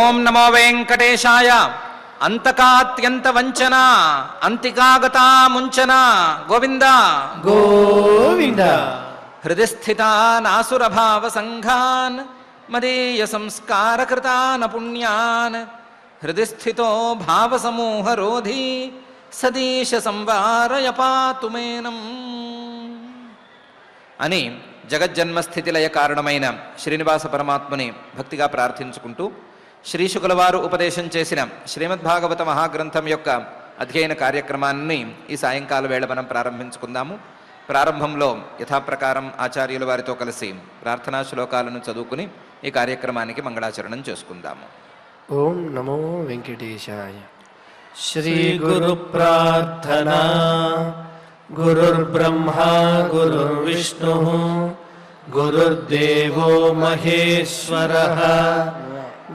ఓం నమో వెంకటేశాయ. అంతకాత్యంత వంచన అంతికాగతా ముంచన గోవింద గోవింద. హృదిస్థితానాసురభావ సంఘాన్ మదీయ సంస్కారకృతాన్ పుణ్యాన్ హృదిస్థితో భావసమూహరోధి సదీశ సంవారయ పాతు మేనం అని జగజ్జన్మస్థితిలయ కారణమైన శ్రీనివాస పరమాత్మని భక్తిగా ప్రార్థించుకుంటూ శ్రీశుకుల వారు ఉపదేశం చేసిన శ్రీమద్భాగవత మహాగ్రంథం యొక్క అధ్యయన కార్యక్రమాన్ని ఈ సాయంకాల వేళ మనం ప్రారంభించుకుందాము. ప్రారంభంలో యథాప్రకారం ఆచార్యుల వారితో కలిసి ప్రార్థనా శ్లోకాలను చదువుకుని ఈ కార్యక్రమానికి మంగళాచరణం చేసుకుందాము. ఓం నమో వెంకటేశాయ. శ్రీ గురు ప్రార్థనా. గురుర్బ్రహ్మా గురుర్విష్ణు గురుర్దేవో మహేశ్వరః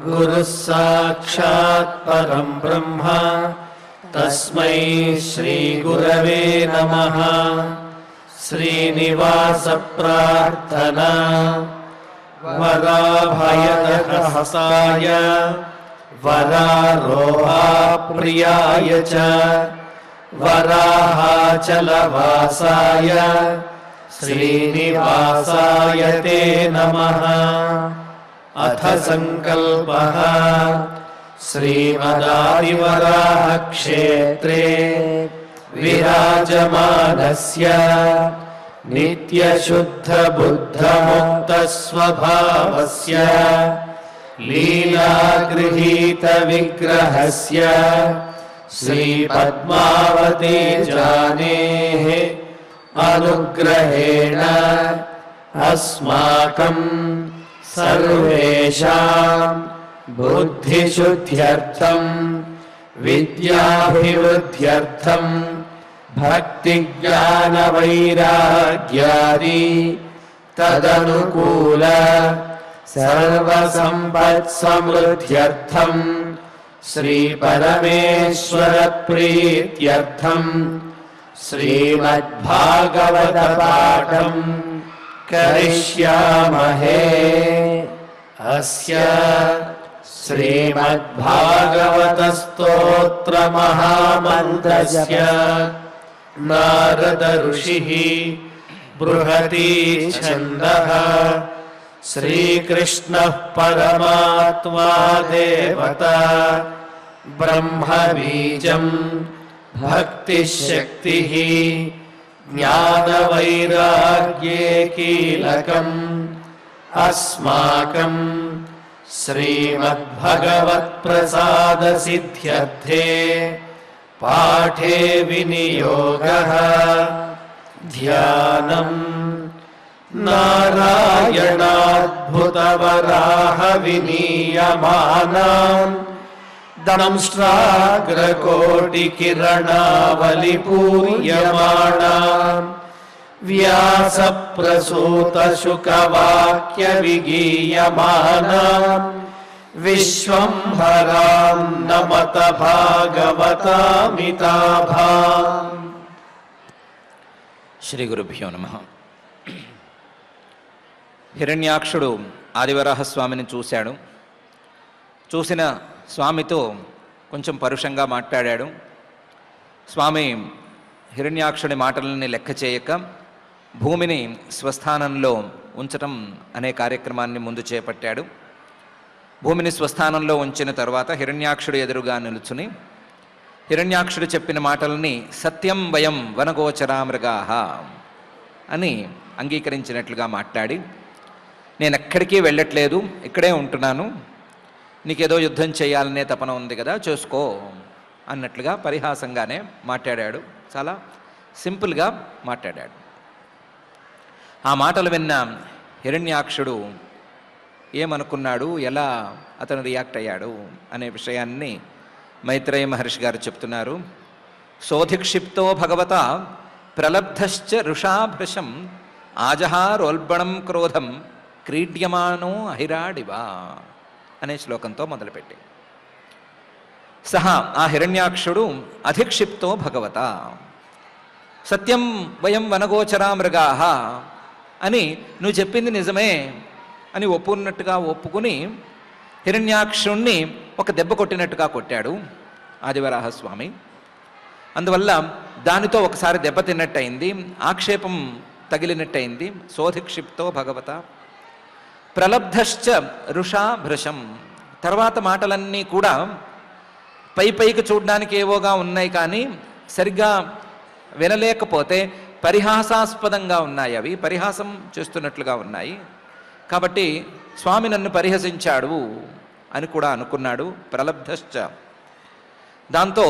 గురుః సాక్షాత్ పరం బ్రహ్మ తస్మై శ్రీ గురవే నమః. శ్రీనివాస ప్రార్థనా. వరాభయహస్తాయ వరారోహాప్రియాయ చ వరాహాచలవాసాయ శ్రీనివాసాయ తే నమః. అథ సంకల్పః. శ్రీమదాదివరాహ క్షేత్రే విరాజమానస్య నిత్యశుద్ధ బుద్ధముక్త స్వభావస్య లీలాగృహీత విగ్రహస్య శ్రీ పద్మావతి జానేః అనుగ్రహేణ అస్మాకం సర్వేషాం బుద్ధిశుద్ధ్యర్థం విద్యాభివృద్ధ్యర్థం భక్తి జ్ఞాన వైరాగ్యాది తదనుకూల సర్వసంపత్ సమృద్ధ్యర్థం శ్రీ పరమేశ్వర ప్రీత్యర్థం శ్రీమద్భాగవత పాఠం కరిష్యామహే. అస్య శ్రీమద్భాగవత స్తోత్ర మహామంత్రస్య నారద ఋషిః బృహతి ఛందః శ్రీకృష్ణః పరమాత్మా దేవతా బ్రహ్మ బీజం భక్తిశక్తిః జ్ఞానవైరాగ్యే కీలకం అస్మాకం శ్రీమద్భగవత్ప్రసాదసిద్ధ్యర్థే పాఠే వినియోగః. ధ్యానం నారాయణాద్భుతవరాహ వినీయమానాం దంష్ట్రాగ్రకోటికిరణావలిపూర్యమాణాం వ్యాసప్రసూతశుకవాక్య విగీయమానాం విశ్వంభరాం నమత భాగవతామితాభాం. శ్రీ గురుభ్యో నమః. హిరణ్యాక్షుడు ఆదివరాహస్వామిని చూశాడు. చూసిన స్వామితో కొంచెం పరుషంగా మాట్లాడాడు. స్వామి హిరణ్యాక్షుడి మాటలని లెక్క చేయక భూమిని స్వస్థానంలో ఉంచటం అనే కార్యక్రమాన్ని ముందు చేపట్టాడు. భూమిని స్వస్థానంలో ఉంచిన తర్వాత హిరణ్యాక్షుడు ఎదురుగా నిలుచుని హిరణ్యాక్షుడు చెప్పిన మాటలని సత్యం వయం వనగోచరామృగాః అని అంగీకరించినట్లుగా మాట్లాడి, నేను ఎక్కడికి వెళ్ళట్లేదు, ఇక్కడే ఉంటున్నాను, నీకేదో యుద్ధం చేయాలనే తపన ఉంది కదా, చేసుకో అన్నట్లుగా పరిహాసంగానే మాట్లాడాడు. చాలా సింపుల్గా మాట్లాడాడు. ఆ మాటలు విన్న హిరణ్యాక్షుడు ఏమనుకున్నాడు, ఎలా అతను రియాక్ట్ అయ్యాడు అనే విషయాన్ని మైత్రేయ మహర్షి గారు చెప్తున్నారు. సోధిక్షిప్తో భగవత ప్రలబ్ధశ్చ ఋషాభృశం ఆజహారోల్బణం క్రోధం క్రీడ్యమానో అహిరాడివా అనే శ్లోకంతో మొదలుపెట్టి, సహా ఆ హిరణ్యాక్షుడు అధిక్షిప్తో భగవత సత్యం వయం వనగోచరా మృగాః అని నువ్వు చెప్పింది నిజమే అని ఒప్పుకున్నట్టుగా ఒప్పుకుని హిరణ్యాక్షుణ్ణి ఒక దెబ్బ కొట్టినట్టుగా కొట్టాడు ఆదివరాహస్వామి. అందువల్ల దానితో ఒకసారి దెబ్బ తిన్నట్టయింది, ఆక్షేపం తగిలినట్టయింది. సోధిక్షిప్తో భగవత ప్రలబ్ధశ్చ రుషా భృశం. తర్వాత మాటలన్నీ కూడా పైకి చూడడానికి ఏవోగా ఉన్నాయి, కానీ సరిగ్గా వినలేకపోతే పరిహాసాస్పదంగా ఉన్నాయి, అవి పరిహాసం చేస్తున్నట్లుగా ఉన్నాయి. కాబట్టి స్వామి నన్ను పరిహసించాడు అని కూడా అనుకున్నాడు. ప్రలబ్ధశ్చ, దాంతో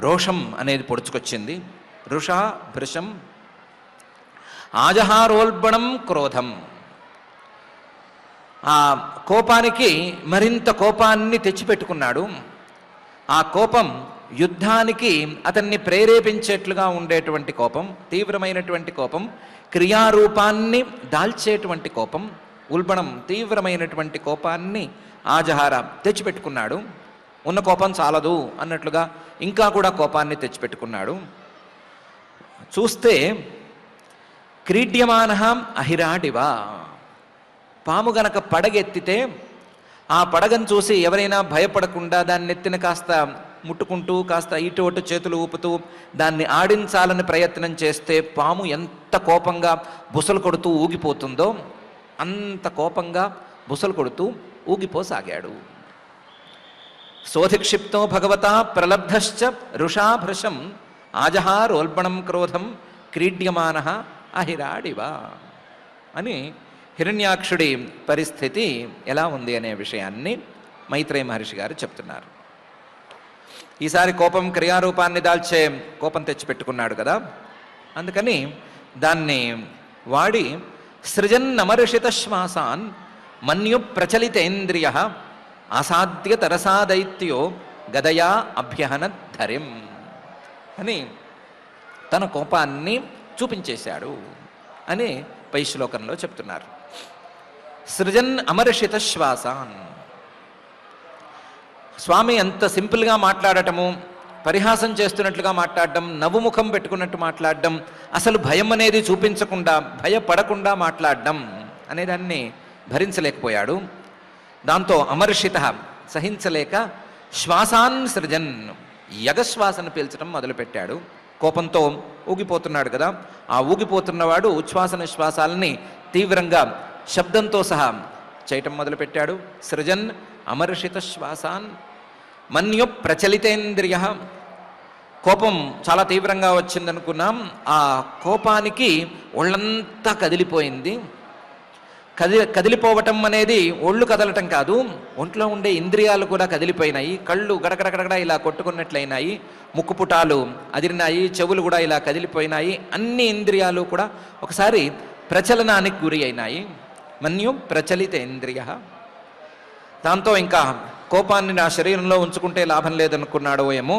రోషం అనేది పొడుచుకొచ్చింది. రుషా భృశం ఆజహారోల్బణం క్రోధం. ఆ కోపానికి మరింత కోపాన్ని తెచ్చిపెట్టుకున్నాడు. ఆ కోపం యుద్ధానికి అతన్ని ప్రేరేపించేట్లుగా ఉండేటువంటి కోపం, తీవ్రమైనటువంటి కోపం, క్రియారూపాన్ని దాల్చేటువంటి కోపం, ఉల్బణం తీవ్రమైనటువంటి కోపాన్ని ఆజహార తెచ్చిపెట్టుకున్నాడు. ఉన్న కోపం చాలదు అన్నట్లుగా ఇంకా కూడా కోపాన్ని తెచ్చిపెట్టుకున్నాడు. చూస్తే క్రీడ్యమాన అహిరాడివా, పాము గనక పడగెత్తితే ఆ పడగను చూసి ఎవరైనా భయపడకుండా దాన్ని ఎత్తిన కాస్త ముట్టుకుంటూ కాస్త ఇటు అటు చేతులు ఊపుతూ దాన్ని ఆడించాలని ప్రయత్నం చేస్తే పాము ఎంత కోపంగా బుసలు కొడుతూ ఊగిపోతుందో అంత కోపంగా బుసలు కొడుతూ ఊగిపోసాగాడు. సోధిక్షిప్తో భగవతా ప్రలబ్ధశ్చ రుషాభృశం ఆజహారోల్బణం క్రోధం క్రీడ్యమాన అహిరాడివా అని హిరణ్యాక్షుడి పరిస్థితి ఎలా ఉంది అనే విషయాన్ని మైత్రేయ మహర్షి గారు చెప్తున్నారు. ఈసారి కోపం క్రియారూపాన్ని దాల్చే కోపం తెచ్చిపెట్టుకున్నాడు కదా, అందుకని దాన్ని వాడి సృజన్నమర్షిత శ్వాసాన్ మన్యు ప్రచలితేంద్రియ అసాధ్య తరసాదైత్యో గదయా అభ్యహనద్ధరిం అని తన కోపాన్ని చూపించేశాడు అని పై శ్లోకంలో చెప్తున్నారు. సృజన్ అమర్షిత శ్వాసాన్. స్వామి అంత సింపుల్గా మాట్లాడటము, పరిహాసం చేస్తున్నట్లుగా మాట్లాడడం, నవ్వుముఖం పెట్టుకున్నట్టు మాట్లాడడం, అసలు భయం అనేది చూపించకుండా భయపడకుండా మాట్లాడడం అనేదాన్ని భరించలేకపోయాడు. దాంతో అమర్షిత సహించలేక శ్వాసాన్ సృజన్ యగశ్వాసను పీల్చడం మొదలుపెట్టాడు. కోపంతో ఊగిపోతున్నాడు కదా, ఆ ఊగిపోతున్నవాడు ఉచ్ఛ్వాస నిశ్వాసాలని తీవ్రంగా శబ్దంతో సహా చేయటం మొదలుపెట్టాడు. సృజన్ అమర్షిత శ్వాసాన్ మన్యు ప్రచలితేంద్రియ. కోపం చాలా తీవ్రంగా వచ్చిందనుకున్నాం, ఆ కోపానికి ఒళ్ళంతా కదిలిపోయింది. కదిలిపోవటం అనేది ఒళ్ళు కదలటం కాదు, ఒంట్లో ఉండే ఇంద్రియాలు కూడా కదిలిపోయినాయి. కళ్ళు గడగడగడగడ ఇలా కొట్టుకున్నట్లయినాయి, ముక్కుపుటాలు అదిరినాయి, చెవులు కూడా ఇలా కదిలిపోయినాయి. అన్ని ఇంద్రియాలు కూడా ఒకసారి ప్రచలనానికి గురి అయినాయి. మన్యు ప్రచలితేంద్రియ. దాంతో ఇంకా కోపాన్ని నా శరీరంలో ఉంచుకుంటే లాభం లేదనుకున్నాడో ఏమో.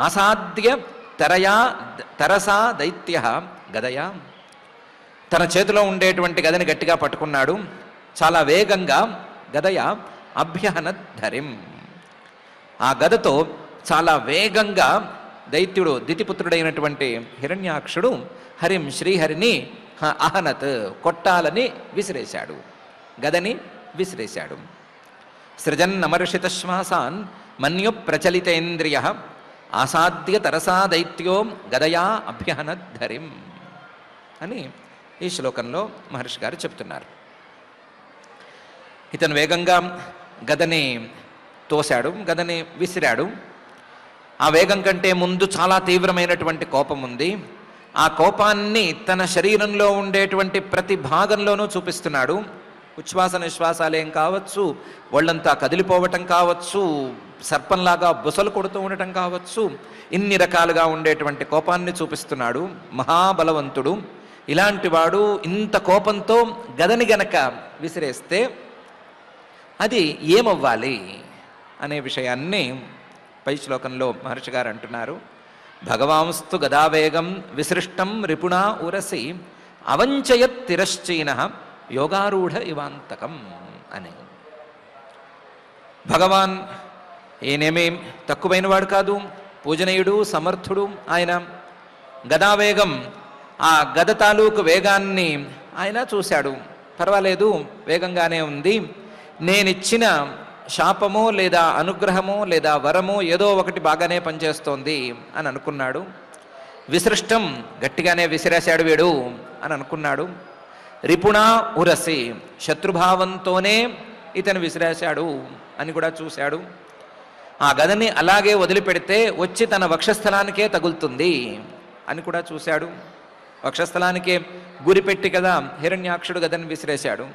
ఆసాద్య తరసా దైత్య గదయా. తన చేతిలో ఉండేటువంటి గదని గట్టిగా పట్టుకున్నాడు. చాలా వేగంగా గదయ అభ్యహనద్ధరిం. ఆ గదతో చాలా వేగంగా దైత్యుడు దితిపుత్రుడైనటువంటి హిరణ్యాక్షుడు హరిం శ్రీహరిని అహనత్ కొట్టాలని విసిరేశాడు, గదని విసిరేశాడు. సృజన్నమర్షిత శ్వాసాన్ మన్యు ప్రచలితేంద్రియ ఆసాద్య తరసా దైత్యో గదయా అభ్యహనద్ధరిం అని ఈ శ్లోకంలో మహర్షి గారు చెప్తున్నారు. ఇతను వేగంగా గదని తోశాడు, గదని విసిరాడు. ఆ వేగం కంటే ముందు చాలా తీవ్రమైనటువంటి కోపం ఉంది. ఆ కోపాన్ని తన శరీరంలో ఉండేటువంటి ప్రతి భాగంలోనూ చూపిస్తున్నాడు. ఉచ్ఛ్వాస నిశ్వాసాలేం కావచ్చు, ఒళ్ళంతా కదిలిపోవటం కావచ్చు, సర్పంలాగా బుసలు కొడుతూ ఉండటం కావచ్చు, ఇన్ని రకాలుగా ఉండేటువంటి కోపాన్ని చూపిస్తున్నాడు. మహాబలవంతుడు. ఇలాంటి వాడు ఇంత కోపంతో గదని గనక విసిరేస్తే అది ఏమవ్వాలి అనే విషయాన్ని పై శ్లోకంలో మహర్షి గారు అంటున్నారు. భగవాంస్తు గదావేగం విసృష్టం రిపుణా ఉరసి అవంచయత్ తిరశ్చీన యోగారూఢ ఇవాంతకం అని. భగవాన్ ఈయనేమీ తక్కువైనవాడు కాదు, పూజనీయుడు, సమర్థుడు. ఆయన గదావేగం, ఆ గద తాలూకు వేగాన్ని ఆయన చూశాడు. పర్వాలేదు, వేగంగానే ఉంది. నేనిచ్చిన శాపము లేదా అనుగ్రహము లేదా వరము ఏదో ఒకటి బాగానే పనిచేస్తోంది అని అనుకున్నాడు. విసృష్టం గట్టిగానే విసిరేశాడు వీడు అని అనుకున్నాడు. రిపుణా ఉరసి శత్రుభావంతోనే ఇతను విసిరేశాడు అని కూడా చూశాడు. ఆ గదని అలాగే వదిలిపెడితే వచ్చి తన వక్షస్థలానికే తగులుతుంది అని కూడా చూశాడు. వక్షస్థలానికే గురిపెట్టి కదా హిరణ్యాక్షుడు గదని విసిరేశాడు.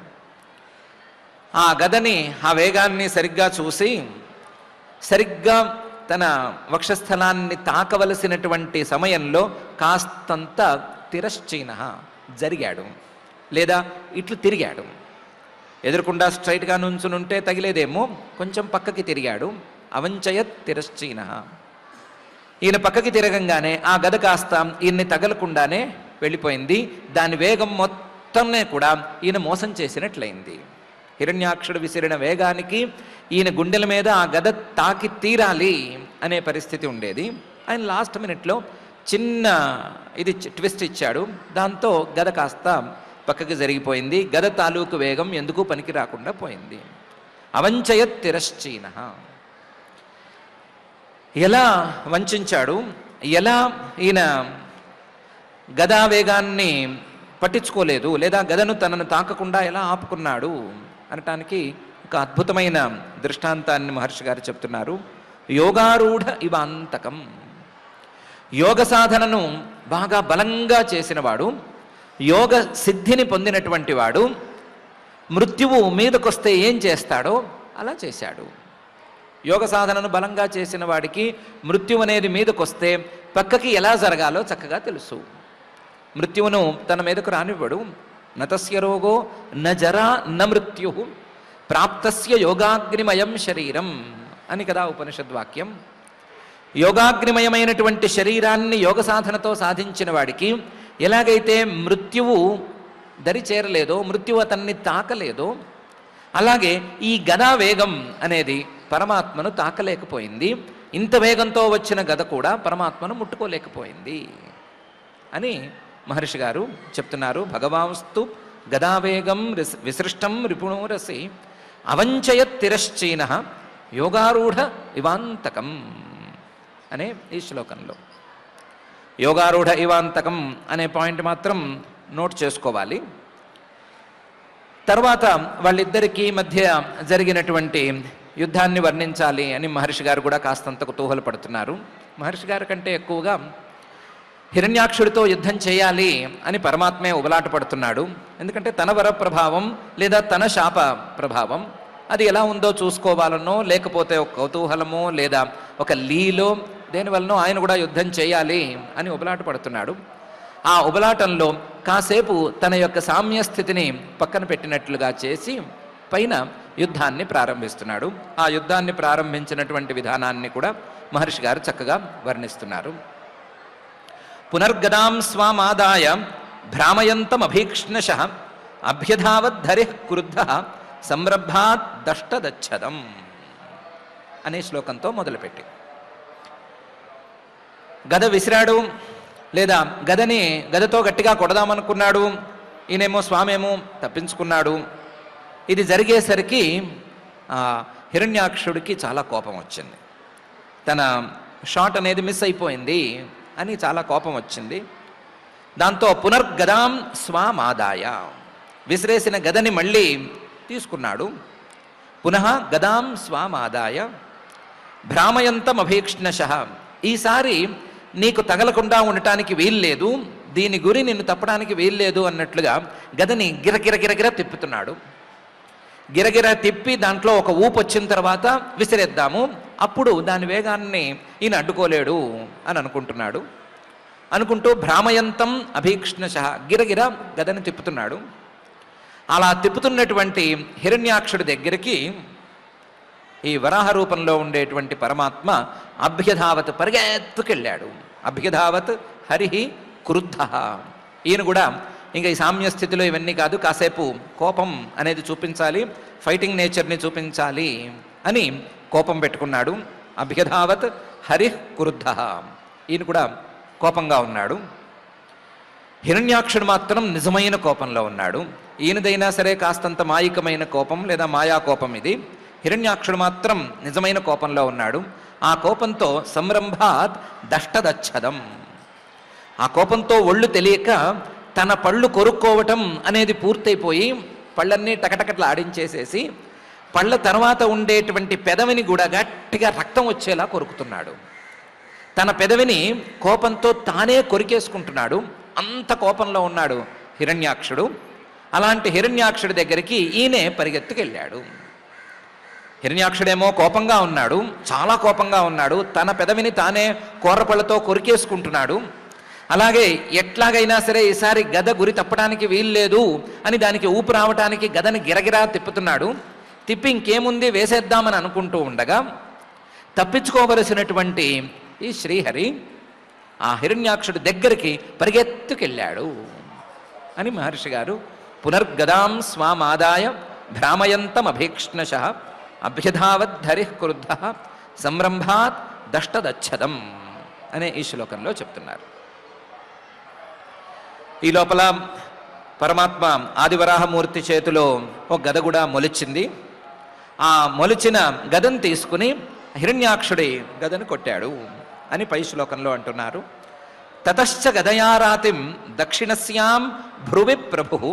ఆ గదని ఆ వేగాన్ని సరిగ్గా చూసి సరిగ్గా తన వక్షస్థలాన్ని తాకవలసినటువంటి సమయంలో కాస్తంత తిరశ్చీన జరిగాడు, లేదా ఇట్లు తిరిగాడు. ఎదురుకుండా స్ట్రైట్గా నుంచునుంటే తగిలేదేమో, కొంచెం పక్కకి తిరిగాడు. అవంచయత్ తిరశ్చీన. ఈయన పక్కకి తిరగంగానే ఆ గద కాస్త ఈయన్ని తగలకుండానే వెళ్ళిపోయింది. దాని వేగం మొత్తంనే కూడా ఈయన మోసం చేసినట్లయింది. హిరణ్యాక్షుడు విసిరిన వేగానికి ఈయన గుండెల మీద ఆ గద తాకి తీరాలి అనే పరిస్థితి ఉండేది. ఆయన లాస్ట్ మినిట్లో చిన్న ట్విస్ట్ ఇచ్చాడు. దాంతో గద కాస్త పక్కకి జరిగిపోయింది. గద తాలూకు వేగం ఎందుకు పనికి రాకుండా పోయింది. అవంచయత్ తిరశ్చీన. ఎలా వంచాడు, ఎలా ఈయన గదా వేగాన్ని పట్టించుకోలేదు, లేదా గదను తనను తాకకుండా ఎలా ఆపుకున్నాడు అనటానికి ఒక అద్భుతమైన దృష్టాంతాన్ని మహర్షి గారు చెప్తున్నారు. యోగారూఢ ఇవాంతకం. యోగ సాధనను బాగా బలంగా చేసినవాడు, యోగ సిద్ధిని పొందినటువంటి వాడు మృత్యువు మీదకొస్తే ఏం చేస్తాడో అలా చేశాడు. యోగ సాధనను బలంగా చేసిన వాడికి మృత్యువు అనేది మీదకొస్తే పక్కకి ఎలా జరగాలో చక్కగా తెలుసు. మృత్యువును తన మీదకు రానివ్వడు. నతస్య రోగో న జరా న మృత్యు ప్రాప్తస్య యోగాగ్నిమయం శరీరం అని కదా ఉపనిషద్వాక్యం. యోగాగ్నిమయమైనటువంటి శరీరాన్ని యోగ సాధనతో సాధించిన వాడికి ఎలాగైతే మృత్యువు దరి చేరలేదో, మృత్యువు అతన్ని తాకలేదో, అలాగే ఈ గదా వేగం అనేది పరమాత్మను తాకలేకపోయింది. ఇంత వేగంతో వచ్చిన గద కూడా పరమాత్మను ముట్టుకోలేకపోయింది అని మహర్షి గారు చెప్తున్నారు. భగవాంస్తు గదావేగం విసృష్టం రిపుణోరసి అవంచయత్ తిరశ్చీన యోగారూఢ ఇవాంతకం అనే ఈ శ్లోకంలో. యోగారూఢ ఇవాంతకం అనే పాయింట్ మాత్రం నోట్ చేసుకోవాలి. తర్వాత వాళ్ళిద్దరికీ మధ్య జరిగినటువంటి యుద్ధాన్ని వర్ణించాలి అని మహర్షి గారు కూడా కాస్తంత కుతూహలు పడుతున్నారు. మహర్షి గారి కంటే ఎక్కువగా హిరణ్యాక్షుడితో యుద్ధం చేయాలి అని పరమాత్మే ఉబలాట పడుతున్నాడు. ఎందుకంటే తన వర ప్రభావం లేదా తన శాప ప్రభావం అది ఎలా ఉందో చూసుకోవాలనో, లేకపోతే ఒక కౌతూహలమో లేదా ఒక లీలో దేనివల్లనో ఆయన కూడా యుద్ధం చేయాలి అని ఉబలాట పడుతున్నాడు. ఆ ఉబలాటంలో కాసేపు తన యొక్క సామ్యస్థితిని పక్కన పెట్టినట్లుగా చేసి పైన యుద్ధాన్ని ప్రారంభిస్తున్నాడు. ఆ యుద్ధాన్ని ప్రారంభించినటువంటి విధానాన్ని కూడా మహర్షి గారు చక్కగా వర్ణిస్తున్నారు. పునర్గదాం స్వామాదాయ భ్రామయంతమభీక్ష్ణశ అభ్యధావద్ధరి క్రుద్ధ సంరభాత్ దష్టదచ్చదం అనే శ్లోకంతో మొదలుపెట్టి గద విసిరాడు, లేదా గదతో గట్టిగా కొడదామనుకున్నాడు. ఈయనేమో స్వామేమో తప్పించుకున్నాడు. ఇది జరిగేసరికి హిరణ్యాక్షుడికి చాలా కోపం వచ్చింది. తన షాట్ అనేది మిస్ అయిపోయింది అని చాలా కోపం వచ్చింది. దాంతో పునర్గదాం స్వామాదాయ విసిరేసిన గదని మళ్ళీ తీసుకున్నాడు. పునః గదాం స్వామాదాయ భ్రామయంతం అభీక్ష్ణశ ఈసారి నీకు తగలకుండా ఉండటానికి వీల్లేదు, దీని గురి నిన్ను తప్పడానికి వీల్లేదు అన్నట్లుగా గదని గిరగిరగిరగిర తిప్పుతున్నాడు. గిరగిర తిప్పి దాంట్లో ఒక ఊపు వచ్చిన తర్వాత విసిరేద్దాము, అప్పుడు దాని వేగాన్ని ఈయన అడ్డుకోలేడు అని అనుకుంటున్నాడు. అనుకుంటూ భ్రామయంతం అభీక్ష్ణశ గిరగిర గదని తిప్పుతున్నాడు. అలా తిప్పుతున్నటువంటి హిరణ్యాక్షుడి దగ్గరికి ఈ వరాహ రూపంలో ఉండేటువంటి పరమాత్మ అభ్యధావత్ పరిగెత్తుకెళ్ళాడు. అభ్యధావత్ హరిహి క్రుద్ధ. ఈయన కూడా ఇంకా ఈ సామ్య స్థితిలో ఇవన్నీ కాదు, కాసేపు కోపం అనేది చూపించాలి, ఫైటింగ్ నేచర్ని చూపించాలి అని కోపం పెట్టుకున్నాడు. అభ్యధావత్ హరిః క్రుద్ధ. ఈయన కూడా కోపంగా ఉన్నాడు. హిరణ్యాక్షుడు మాత్రం నిజమైన కోపంలో ఉన్నాడు. ఈయనదైనా సరే కాస్తంత మాయికమైన కోపం లేదా మాయా కోపం ఇది. హిరణ్యాక్షుడు మాత్రం నిజమైన కోపంలో ఉన్నాడు. ఆ కోపంతో సంరంభాత్ దష్టదచ్చదం, ఆ కోపంతో ఒళ్ళు తెలియక తన పళ్ళు కొరుక్కోవటం అనేది పూర్తయిపోయి పళ్ళన్నీ టకటకట్లా ఆడించేసేసి పళ్ళ తర్వాత ఉండేటువంటి పెదవిని కూడా గట్టిగా రక్తం వచ్చేలా కొరుకుతున్నాడు. తన పెదవిని కోపంతో తానే కొరికేసుకుంటున్నాడు. అంత కోపంలో ఉన్నాడు హిరణ్యాక్షుడు. అలాంటి హిరణ్యాక్షుడి దగ్గరికి ఈయనే పరిగెత్తుకెళ్ళాడు. హిరణ్యాక్షుడేమో కోపంగా ఉన్నాడు, చాలా కోపంగా ఉన్నాడు. తన పెదవిని తానే కోర్రపళ్ళతో కొరికేసుకుంటున్నాడు. అలాగే ఎట్లాగైనా సరే ఈసారి గద గురి తప్పడానికి వీల్లేదు అని దానికి ఊపు రావటానికి గదని గిరగిరా తిప్పుతున్నాడు. తిప్పి ఇంకేముంది వేసేద్దామని అనుకుంటూ ఉండగా తప్పించుకోవలసినటువంటి ఈ శ్రీహరి ఆ హిరణ్యాక్షుడి దగ్గరికి పరిగెత్తుకెళ్ళాడు అని మహర్షి గారు పునర్గదాం స్వామాదాయ భ్రామయంతమభీక్ష్ణశ అభ్యధావద్ధరి క్రుద్ధ సంరంభాత్ దష్టదచ్చదం అనే ఈ శ్లోకంలో చెప్తున్నారు. ఈ లోపల పరమాత్మ ఆదివరాహమూర్తి చేతిలో ఒక గద కూడా మొలిచింది. ఆ మొలిచిన గదను తీసుకుని హిరణ్యాక్షుడి గదను కొట్టాడు అని పై శ్లోకంలో అంటున్నారు. తతశ్చ గదయారాతిం దక్షిణస్యాం భ్రువి ప్రభు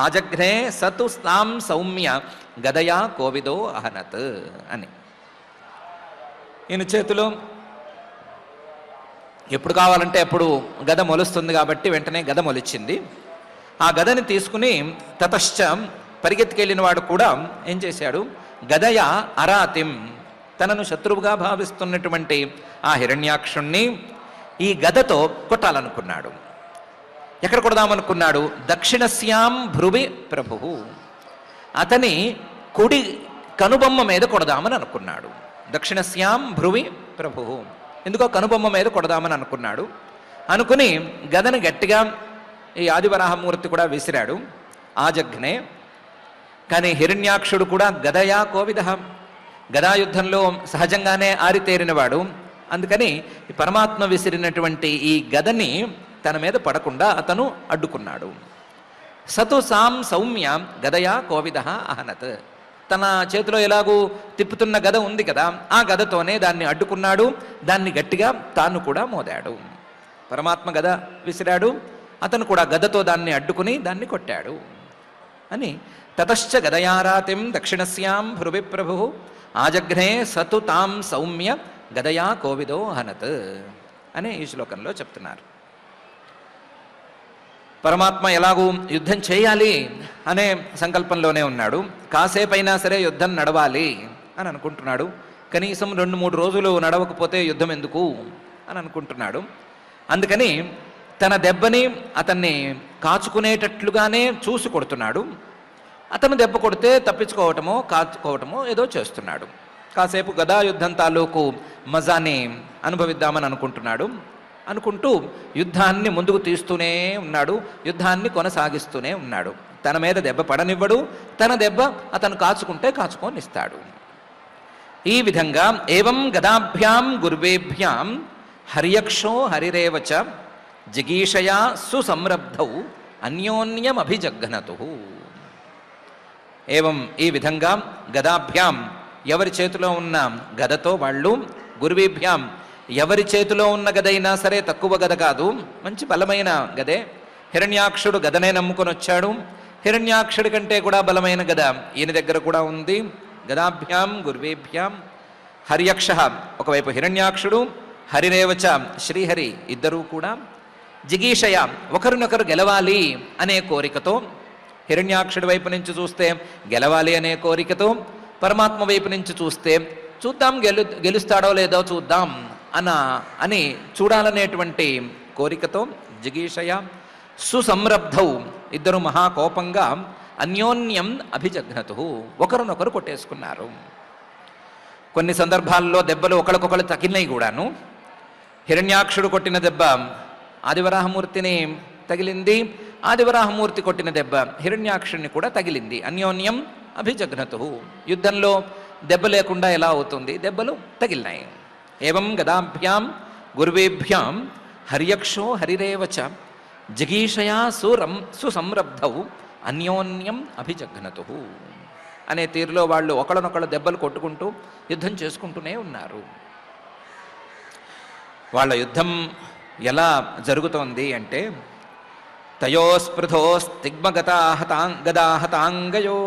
ఆజఘ్నే సతు తాం సౌమ్య గదయా కోవిదో అహనత్ అని. ఈయన చేతిలో ఎప్పుడు కావాలంటే అప్పుడు గద మొలుస్తుంది కాబట్టి వెంటనే గద మొలిచింది. ఆ గదని తీసుకుని తతశ్చ పరిగెత్తుకెళ్ళిన వాడు కూడా ఏం చేశాడు, గదయ అరాతిం తనను శత్రువుగా భావిస్తున్నటువంటి ఆ హిరణ్యాక్షుణ్ణి ఈ గదతో కొట్టాలనుకున్నాడు. ఎక్కడ కొడదామనుకున్నాడు? దక్షిణస్యాం భ్రువి ప్రభు, అతని కుడి కనుబొమ్మ మీద కొడదామని అనుకున్నాడు. దక్షిణస్యాం భ్రువి ప్రభు, ఎందుకో కనుబొమ్మ మీద కొడదామని అనుకున్నాడు. అనుకుని గదను గట్టిగా ఈ ఆదివరాహమూర్తి కూడా విసిరాడు. ఆజఘ్నే. కానీ హిరణ్యాక్షుడు కూడా గదయా కోవిద, గదాయుద్ధంలో సహజంగానే ఆరితేరినవాడు. అందుకని ఈ పరమాత్మ విసిరినటువంటి ఈ గదని తన మీద పడకుండా అతను అడ్డుకున్నాడు. సతు సాం సౌమ్య గదయా కోవిద అహనత్, తన చేతిలో ఎలాగూ తిప్పుతున్న గద ఉంది కదా, ఆ గదతోనే దాన్ని అడ్డుకున్నాడు. దాన్ని గట్టిగా తాను కూడా మోదాడు. పరమాత్మ గద విసిరాడు, అతను కూడా గదతో దాన్ని అడ్డుకుని దాన్ని కొట్టాడు అని. తతశ్చ గదయారాతిం దక్షిణస్యాం భ్రువి ప్రభు ఆజఘ్నే సతు తాం సౌమ్య గదయా కోవిదో హనత్ అని ఈ శ్లోకంలో చెప్తున్నారు. పరమాత్మ ఎలాగూ యుద్ధం చేయాలి అనే సంకల్పంలోనే ఉన్నాడు. కాసేపైనా సరే యుద్ధం నడవాలి అని అనుకుంటున్నాడు. కనీసం 2-3 రోజులు నడవకపోతే యుద్ధం ఎందుకు అని అనుకుంటున్నాడు. అందుకని తన దెబ్బని అతన్ని కాచుకునేటట్లుగానే చూసి కొడుతున్నాడు. అతను దెబ్బ కొడితే తప్పించుకోవటమో కాచుకోవటమో ఏదో చేస్తున్నాడు. కాసేపు గదా యుద్ధం తాలూకు మజాని అనుభవిద్దామని అనుకుంటున్నాడు. అనుకుంటూ యుద్ధాన్ని ముందుకు తీస్తూనే ఉన్నాడు, యుద్ధాన్ని కొనసాగిస్తూనే ఉన్నాడు. తన మీద దెబ్బ పడనివ్వడు, తన దెబ్బ అతను కాచుకుంటే కాచుకొనిస్తాడు. ఈ విధంగా ఏవం గదాభ్యాం గుర్వేభ్యాం హర్యక్షో హరిరేవచ జిగీషయా సుసంరబ్ధౌ అన్యోన్యమభిజఘ్నతు. ఏవం ఈ విధంగా గదాభ్యాం ఎవరి చేతిలో ఉన్న గదతో వాళ్ళు, గురువేభ్యాం ఎవరి చేతిలో ఉన్న గదైనా సరే తక్కువ గద కాదు, మంచి బలమైన గదే. హిరణ్యాక్షుడు గదనే నమ్ముకొని వచ్చాడు. హిరణ్యాక్షుడి కంటే కూడా బలమైన గద ఈయన దగ్గర కూడా ఉంది. గదాభ్యాం గురువేభ్యాం హర్యక్ష ఒకవైపు హిరణ్యాక్షుడు, హరిరేవచ శ్రీహరి ఇద్దరూ కూడా జిగీషయ ఒకరినొకరు గెలవాలి అనే కోరికతో, హిరణ్యాక్షుడి వైపు నుంచి చూస్తే గెలవాలి అనే కోరికతో, పరమాత్మ వైపు నుంచి చూస్తే చూద్దాం గెలుస్తాడో లేదో చూద్దాం అని చూడాలనేటువంటి కోరికతో జిగీషయ సుసంరబ్ధౌ ఇద్దరు మహాకోపంగా అన్యోన్యం అభిజఘ్నతు ఒకరినొకరు కొట్టేసుకున్నారు. కొన్ని సందర్భాల్లో దెబ్బలు ఒకరికొకరు తగిలినాయి కూడాను. హిరణ్యాక్షుడు కొట్టిన దెబ్బ ఆదివరాహమూర్తిని తగిలింది, ఆదివరాహమూర్తి కొట్టిన దెబ్బ హిరణ్యాక్షుడిని కూడా తగిలింది. అన్యోన్యం అభిజఘ్నతు. యుద్ధంలో దెబ్బ లేకుండా ఎలా అవుతుంది? దెబ్బలు తగిలినాయి. ఏవం గదాభ్యాం గురువేభ్యాం హర్యక్షో హరిరేవచ జిగీషయా సుసంరబ్ధౌ అన్యోన్యం అభిజఘ్నతు. అనే తీరులో వాళ్ళు ఒకళ్ళనొకళ్ళు దెబ్బలు కొట్టుకుంటూ యుద్ధం చేసుకుంటూనే ఉన్నారు. వాళ్ళ యుద్ధం ఎలా జరుగుతోంది అంటే తయోస్పృధోస్తిగ్మగతాహతాంగయో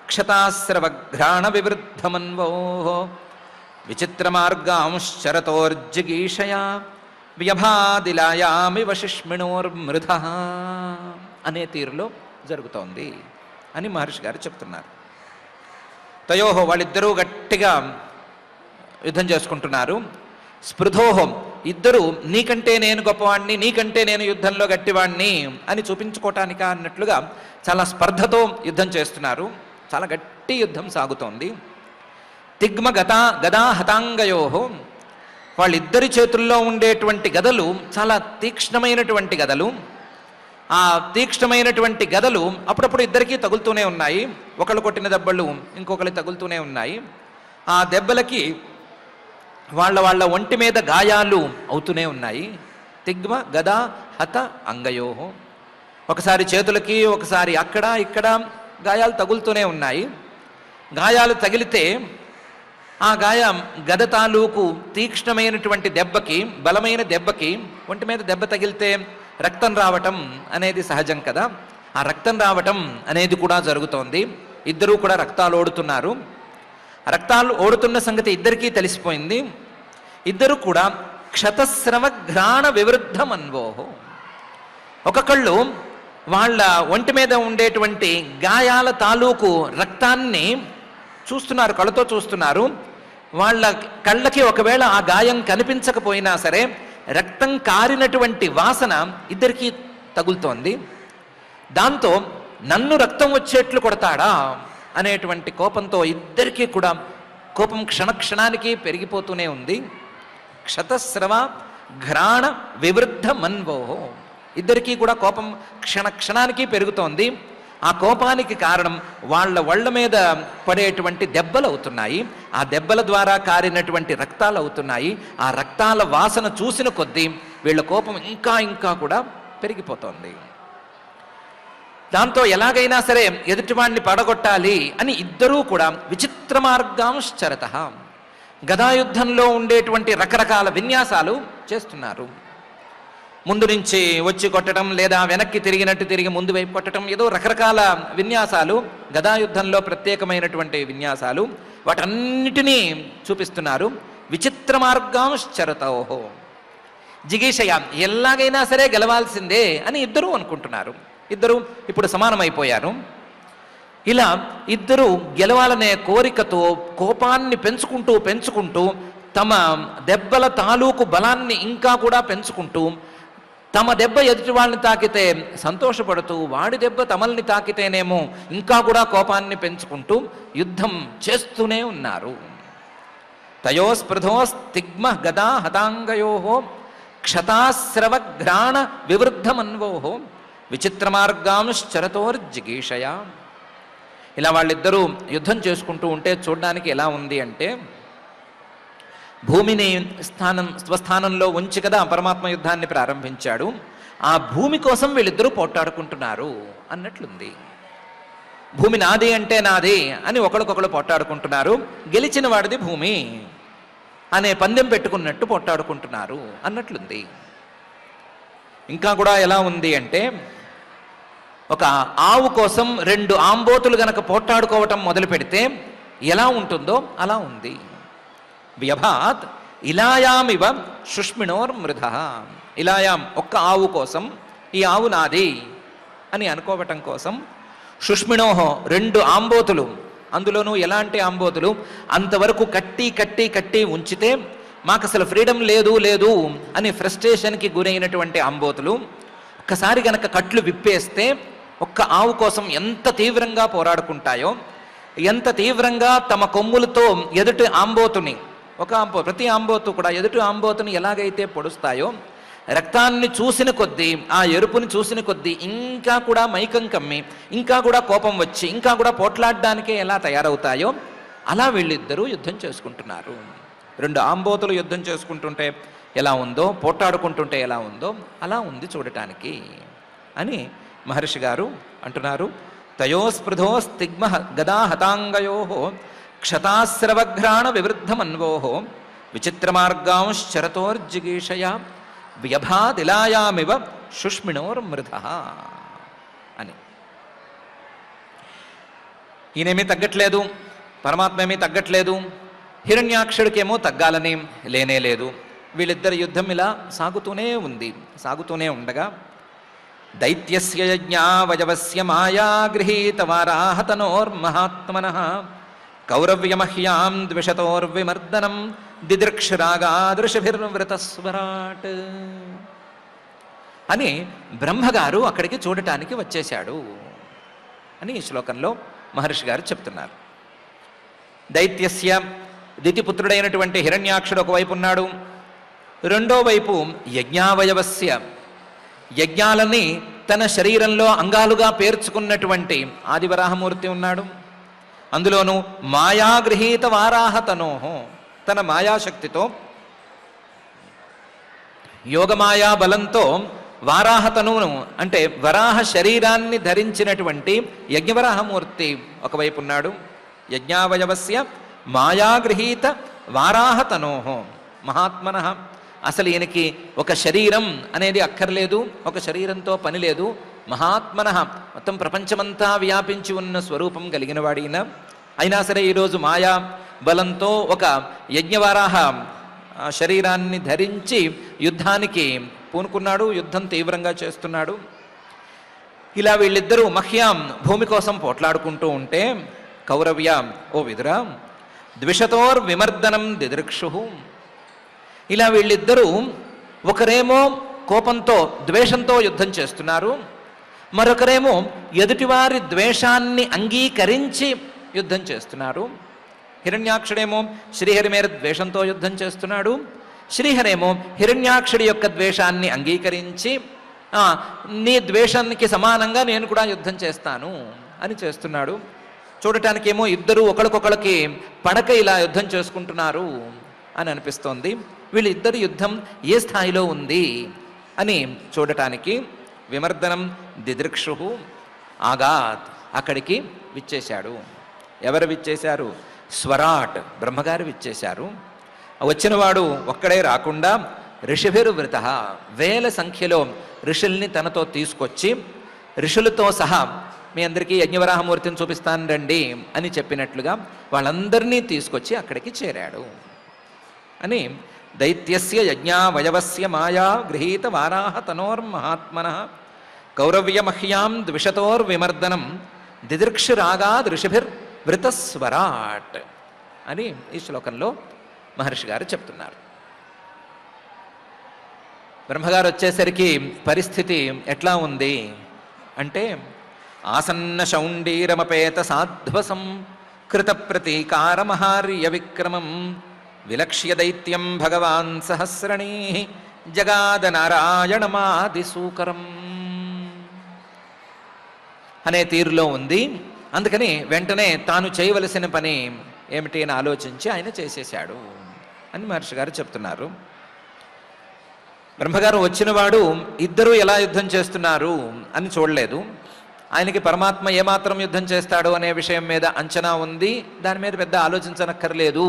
క్షతాస్రవఘ్రాణ వివృద్ధమన్వో విచిత్రమార్గాంశ్చరతోర్జిగీషయా వ్యభాదిలాయామి వశిష్మిణోర్మృధ అనే తీరులో జరుగుతోంది అని మహర్షి గారు చెప్తున్నారు. తయోహో వాళ్ళిద్దరూ గట్టిగా యుద్ధం చేసుకుంటున్నారు. స్పృధోహం ఇద్దరు నీకంటే నేను గొప్పవాణ్ణి, నీకంటే నేను యుద్ధంలో గట్టివాణ్ణి అని చూపించుకోవటానికా అన్నట్లుగా చాలా స్పర్ధతో యుద్ధం చేస్తున్నారు. చాలా గట్టి యుద్ధం సాగుతోంది. తిగ్మ గదా హతాంగయో వాళ్ళిద్దరి చేతుల్లో ఉండేటువంటి గదలు చాలా తీక్ష్ణమైనటువంటి గదలు. ఆ తీక్ష్ణమైనటువంటి గదలు అప్పుడప్పుడు ఇద్దరికీ తగులుతూనే ఉన్నాయి. ఒకళ్ళు కొట్టిన దెబ్బలు ఇంకొకళ్ళు తగులుతూనే ఉన్నాయి. ఆ దెబ్బలకి వాళ్ళ ఒంటి మీద గాయాలు అవుతూనే ఉన్నాయి. తిగ్మ గదా హత అంగయో ఒకసారి చేతులకి ఒకసారి అక్కడ ఇక్కడ గాయాలు తగులుతూనే ఉన్నాయి. గాయాలు తగిలితే ఆ గాయం గద తాలూకు తీక్ష్ణమైనటువంటి దెబ్బకి, బలమైన దెబ్బకి ఒంటి మీద దెబ్బ తగిలితే రక్తం రావటం అనేది సహజం కదా. ఆ రక్తం రావటం అనేది కూడా జరుగుతోంది. ఇద్దరూ కూడా రక్తాలు ఓడుతున్నారు. రక్తాలు ఓడుతున్న సంగతి ఇద్దరికీ తెలిసిపోయింది. ఇద్దరు కూడా క్షతస్రవఘ్రాణ వివృద్ధమన్వోహో ఒక్కొక్కళ్ళు వాళ్ళ ఒంటి మీద ఉండేటువంటి గాయాల తాలూకు రక్తాన్ని చూస్తున్నారు, కళ్ళతో చూస్తున్నారు. వాళ్ళ కళ్ళకి ఒకవేళ ఆ గాయం కనిపించకపోయినా సరే రక్తం కారినటువంటి వాసన ఇద్దరికీ తగులుతోంది. దాంతో నన్ను రక్తం వచ్చేట్లు కొడతాడా అనేటువంటి కోపంతో ఇద్దరికీ కూడా కోపం క్షణక్షణానికి పెరిగిపోతూనే ఉంది. క్షతస్రవ ఘ్రాణ వివృద్ధ మన్వోహో ఇద్దరికీ కూడా కోపం క్షణక్షణానికి పెరుగుతోంది. ఆ కోపానికి కారణం వాళ్ళ ఒళ్ళ మీద పడేటువంటి దెబ్బలు అవుతున్నాయి. ఆ దెబ్బల ద్వారా కారినటువంటి రక్తాలు అవుతున్నాయి. ఆ రక్తాల వాసన చూసిన కొద్దీ వీళ్ళ కోపం ఇంకా ఇంకా కూడా పెరిగిపోతోంది. దాంతో ఎలాగైనా సరే ఎదుటివాడిని పడగొట్టాలి అని ఇద్దరూ కూడా విచిత్ర మార్గాంశ్చరత గదాయుద్ధంలో ఉండేటువంటి రకరకాల విన్యాసాలు చేస్తున్నారు. ముందు నుంచి వచ్చి కొట్టడం, లేదా వెనక్కి తిరిగినట్టు తిరిగి ముందు వైపు కొట్టడం, ఏదో రకరకాల విన్యాసాలు గదాయుద్ధంలో ప్రత్యేకమైనటువంటి విన్యాసాలు. వాటన్నిటినీ చూపిస్తున్నారు. విచిత్ర మార్గాంశ్చరతోహో జిగీషయ ఎలాగైనా సరే గెలవాల్సిందే అని ఇద్దరూ అనుకుంటున్నారు. ఇద్దరు ఇప్పుడు సమానమైపోయారు. ఇలా ఇద్దరు గెలవాలనే కోరికతో కోపాన్ని పెంచుకుంటూ తమ దెబ్బల తాలూకు బలాన్ని ఇంకా కూడా పెంచుకుంటూ, తమ దెబ్బ ఎదుటి వాళ్ళని తాకితే సంతోషపడుతూ, వాడి దెబ్బ తమల్ని తాకితేనేమో ఇంకా కూడా కోపాన్ని పెంచుకుంటూ యుద్ధం చేస్తూనే ఉన్నారు. తయోస్పృధోస్తిగ్మ గదా హతాంగయో క్షతాస్రవ ఘ్రాణ వివృద్ధమన్వోహో విచిత్ర మార్గాంశ్చరతోర్జిగీషయ ఇలా వాళ్ళిద్దరూ యుద్ధం చేసుకుంటూ ఉంటే చూడడానికి ఎలా ఉంది అంటే, భూమిని స్వస్థానంలో ఉంచి కదా పరమాత్మ యుద్ధాన్ని ప్రారంభించాడు. ఆ భూమి కోసం వీళ్ళిద్దరూ పోట్లాడుకుంటున్నారు అన్నట్లుంది. భూమి నాది అంటే నాది అని ఒకరికొకరు పోట్లాడుకుంటున్నారు. గెలిచిన వాడిది భూమి అనే పందెం పెట్టుకున్నట్టు పోట్లాడుకుంటున్నారు అన్నట్లుంది. ఇంకా కూడా ఎలా ఉంది అంటే, ఒక ఆవు కోసం రెండు ఆంబోతులు గనక పోట్లాడుకోవటం మొదలు పెడితే ఎలా ఉంటుందో అలా ఉంది. వ్యభాత్ ఇలాయామివ సుష్మిణోర్మృధ ఇలాయాం ఒక్క ఆవు కోసం, ఈ ఆవు నాది అని అనుకోవటం కోసం, సుష్మిణోహో రెండు ఆంబోతులు, అందులోనూ ఎలాంటి ఆంబోతులు, అంతవరకు కట్టి కట్టి కట్టి ఉంచితే మాకు అసలు ఫ్రీడమ్ లేదు అని ఫ్రస్ట్రేషన్కి గురైనటువంటి ఆంబోతులు ఒక్కసారి గనక కట్లు విప్పేస్తే ఒక్క ఆవు కోసం ఎంత తీవ్రంగా పోరాడుకుంటాయో, ఎంత తీవ్రంగా తమ కొమ్ములతో ఎదుటి ఆంబోతుని, ప్రతి ఆంబోతు కూడా ఎదుటి ఆంబోతుని ఎలాగైతే పొడుస్తాయో, రక్తాన్ని చూసిన కొద్దీ, ఆ ఎరుపుని చూసిన కొద్దీ ఇంకా కూడా మైకం కమ్మి, ఇంకా కూడా కోపం వచ్చి, ఇంకా కూడా పోట్లాడడానికే ఎలా తయారవుతాయో అలా వీళ్ళిద్దరూ యుద్ధం చేసుకుంటున్నారు. రెండు ఆంబోతులు యుద్ధం చేసుకుంటుంటే ఎలా ఉందో, పోట్లాడుకుంటుంటే ఎలా ఉందో అలా ఉంది చూడటానికి అని మహర్షి గారు అంటున్నారు. తయోస్పృధో స్తిగ్మ గదా హతాంగయో క్షతాస్రవఘ్రాణ వివృద్ధమన్వో విచిత్రమార్గాంశ్చరతోర్జిగీషయా వ్యభాదిలాయామివ శుష్మిణోర్మృధ అని. ఈయనేమీ తగ్గట్లేదు, పరమాత్మ ఏమీ తగ్గట్లేదు, హిరణ్యాక్షుడికేమో తగ్గాలని లేనే లేదు. వీళ్ళిద్దరి యుద్ధం ఇలా సాగుతూనే ఉంది. సాగుతూనే ఉండగా దైత్యస్య యజ్ఞావయవస్య మాయా గృహీత వారాహతనోర్మహాత్మనః కౌరవ్యమహ్యాం ద్విషతోర్విమర్దనం దిదృక్షరాగాదృశభిర్వృతస్వరాట్ అని బ్రహ్మగారు అక్కడికి చూడటానికి వచ్చేశాడు అని ఈ శ్లోకంలో మహర్షి గారు చెప్తున్నారు. దైత్యస్య దితిపుత్రుడైనటువంటి హిరణ్యాక్షుడు ఒకవైపు ఉన్నాడు, రెండో వైపు యజ్ఞావయవస్య యజ్ఞాలని తన శరీరంలో అంగాలుగా పేర్చుకున్నటువంటి ఆదివరాహమూర్తి ఉన్నాడు. అందులోనూ మాయాగృహీత వారాహతనోహో తన మాయాశక్తితో యోగమాయా బలంతో వారాహతనువును అంటే వరాహ శరీరాన్ని ధరించినటువంటి యజ్ఞవరాహమూర్తి ఒకవైపు ఉన్నాడు. యజ్ఞావయవస్య మాయాగృహీత వారాహతనోహో మహాత్మనః అసలు ఈయనకి ఒక శరీరం అనేది అక్కర్లేదు, ఒక శరీరంతో పని లేదు. మహాత్మనః మొత్తం ప్రపంచమంతా వ్యాపించి ఉన్న స్వరూపం కలిగిన వాడిన. అయినా సరే ఈరోజు మాయా బలంతో ఒక యజ్ఞవరాహ శరీరాన్ని ధరించి యుద్ధానికి పూనుకున్నాడు, యుద్ధం తీవ్రంగా చేస్తున్నాడు. ఇలా వీళ్ళిద్దరూ మహ్యాం భూమి కోసం పోట్లాడుకుంటూ ఉంటే కౌరవ్య ఓ విదురా ద్విషతోర్ విమర్దనం దిదృక్షు ఇలా వీళ్ళిద్దరూ ఒకరేమో కోపంతో ద్వేషంతో యుద్ధం చేస్తున్నారు, మరొకరేమో ఎదుటివారి ద్వేషాన్ని అంగీకరించి యుద్ధం చేస్తున్నారు. హిరణ్యాక్షుడేమో శ్రీహరి మీద ద్వేషంతో యుద్ధం చేస్తున్నాడు, శ్రీహరేమో హిరణ్యాక్షుడి యొక్క ద్వేషాన్ని అంగీకరించి నీ ద్వేషానికి సమానంగా నేను కూడా యుద్ధం చేస్తాను అని చేస్తున్నాడు. చూడటానికేమో ఇద్దరు ఒకరికొకరికి పడక ఇలా యుద్ధం చేసుకుంటున్నారు అని అనిపిస్తోంది. వీళ్ళిద్దరి యుద్ధం ఏ స్థాయిలో ఉంది అని చూడటానికి విమర్దనం దిదృక్షు ఆగాత్ అక్కడికి విచ్చేశాడు. ఎవరు విచ్చేశారు? స్వరాట్ బ్రహ్మగారు విచ్చేశారు. వచ్చినవాడు ఒక్కడే రాకుండా ఋషిభిర్వృత వేల సంఖ్యలో ఋషుల్ని తనతో తీసుకొచ్చి ఋషులతో సహా మీ అందరికీ యజ్ఞవరాహమూర్తిని చూపిస్తాను రండి అని చెప్పినట్లుగా వాళ్ళందరినీ తీసుకొచ్చి అక్కడికి చేరాడు అని. దైత్యస్య యజ్ఞావయవస్య మాయా గృహీత వారాహ తనోర్మహాత్మనః కౌరవ్యమహ్యాం ద్విషతోర్విమర్దనం దిదృక్షరాగాద్ ఋషిభిర్వృతస్వరాట్ అని ఈ శ్లోకంలో మహర్షి గారు చెప్తున్నారు. బ్రహ్మగారు వచ్చేసరికి పరిస్థితి ఎట్లా ఉంది అంటే ఆసన్న శౌండీరమపేత సాధ్వసం కృత ప్రతీకారమహార్య విక్రమం విలక్ష్య దైత్యం భగవాన్ సహస్రణీ జగాద నారాయణమాదిసూకరం అనే తీరులో ఉంది. అందుకని వెంటనే తాను చేయవలసిన పని ఏమిటి అని ఆలోచించి ఆయన చేసేశాడు అని మహర్షి గారు చెప్తున్నారు. బ్రహ్మగారు వచ్చినవాడు ఇద్దరూ ఎలా యుద్ధం చేస్తున్నారు అని చూడలేదు. ఆయనకి పరమాత్మ ఏమాత్రం యుద్ధం చేస్తాడు అనే విషయం మీద అంచనా ఉంది, దాని మీద పెద్ద ఆలోచించనక్కర్లేదు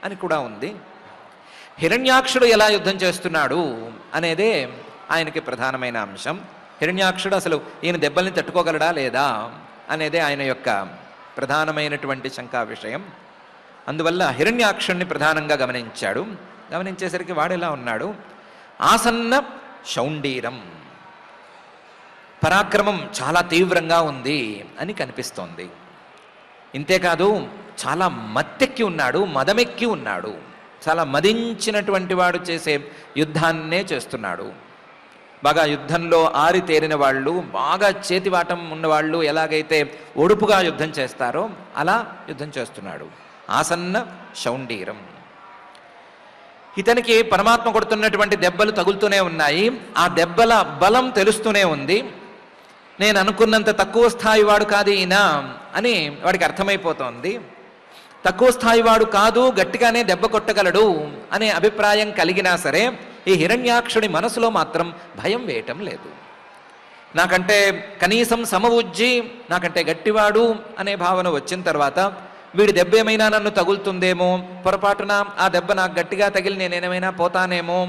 అని కూడా ఉంది. హిరణ్యాక్షుడు ఎలా యుద్ధం చేస్తున్నాడు అనేదే ఆయనకి ప్రధానమైన అంశం. హిరణ్యాక్షుడు అసలు ఈయన దెబ్బల్ని తట్టుకోగలడా లేదా అనేదే ఆయన యొక్క ప్రధానమైనటువంటి శంకా విషయం. అందువల్ల హిరణ్యాక్షుణ్ణి ప్రధానంగా గమనించాడు. గమనించేసరికి వాడు ఎలా ఉన్నాడు? ఆసన్న శౌండీరం పరాక్రమం చాలా తీవ్రంగా ఉంది అని కనిపిస్తోంది. ఇంతేకాదు చాలా మత్తెక్కి ఉన్నాడు, మదమెక్కి ఉన్నాడు, చాలా మదించినటువంటి వాడు చేసే యుద్ధాన్నే చేస్తున్నాడు. బాగా యుద్ధంలో ఆరితేరిన వాళ్ళు, బాగా చేతివాటం ఉన్నవాళ్ళు ఎలాగైతే ఒడుపుగా యుద్ధం చేస్తారో అలా యుద్ధం చేస్తున్నాడు. ఆసన్న శౌండీరం. ఇతనికి పరమాత్మ కొడుతున్నటువంటి దెబ్బలు తగులుతూనే ఉన్నాయి, ఆ దెబ్బల బలం తెలుస్తూనే ఉంది. నేను అనుకున్నంత తక్కువ స్థాయి వాడు కాదు ఈయన అని వాడికి అర్థమైపోతోంది. తక్కువ స్థాయి వాడు కాదు, గట్టిగానే దెబ్బ కొట్టగలడు అనే అభిప్రాయం కలిగినా సరే ఈ హిరణ్యాక్షుడి మనసులో మాత్రం భయం వేయటం లేదు. నాకంటే కనీసం సమవుజ్జి, నాకంటే గట్టివాడు అనే భావన వచ్చిన తర్వాత వీడి దెబ్బ ఏమైనా నన్ను తగులుతుందేమో, పొరపాటున ఆ దెబ్బ నాకు గట్టిగా తగిలి నేనేమైనా పోతానేమో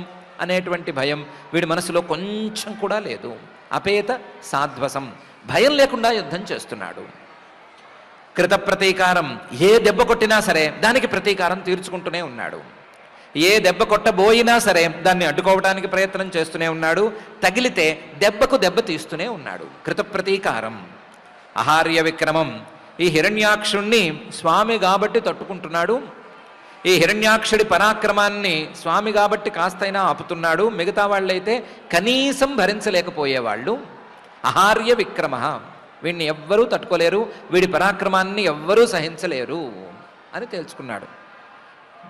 అనేటువంటి భయం వీడి మనసులో కొంచెం కూడా లేదు. అపేత సాధ్వసం, భయం లేకుండా యుద్ధం చేస్తున్నాడు. కృత ప్రతీకారం, ఏ దెబ్బ కొట్టినా సరే దానికి ప్రతీకారం తీర్చుకుంటూనే ఉన్నాడు. ఏ దెబ్బ కొట్టబోయినా సరే దాన్ని అడ్డుకోవడానికి ప్రయత్నం చేస్తూనే ఉన్నాడు. తగిలితే దెబ్బకు దెబ్బ తీస్తూనే ఉన్నాడు. కృత ప్రతీకారం. ఆహార్య విక్రమం, ఈ హిరణ్యాక్షుణ్ణి స్వామి కాబట్టి తట్టుకుంటున్నాడు. ఈ హిరణ్యాక్షుడి పరాక్రమాన్ని స్వామి కాబట్టి కాస్తైనా ఆపుతున్నాడు. మిగతా వాళ్ళైతే కనీసం భరించలేకపోయేవాళ్ళు. ఆహార్య విక్రమ, వీడిని ఎవ్వరూ తట్టుకోలేరు, వీడి పరాక్రమాన్ని ఎవ్వరూ సహించలేరు అని తెలుసుకున్నాడు.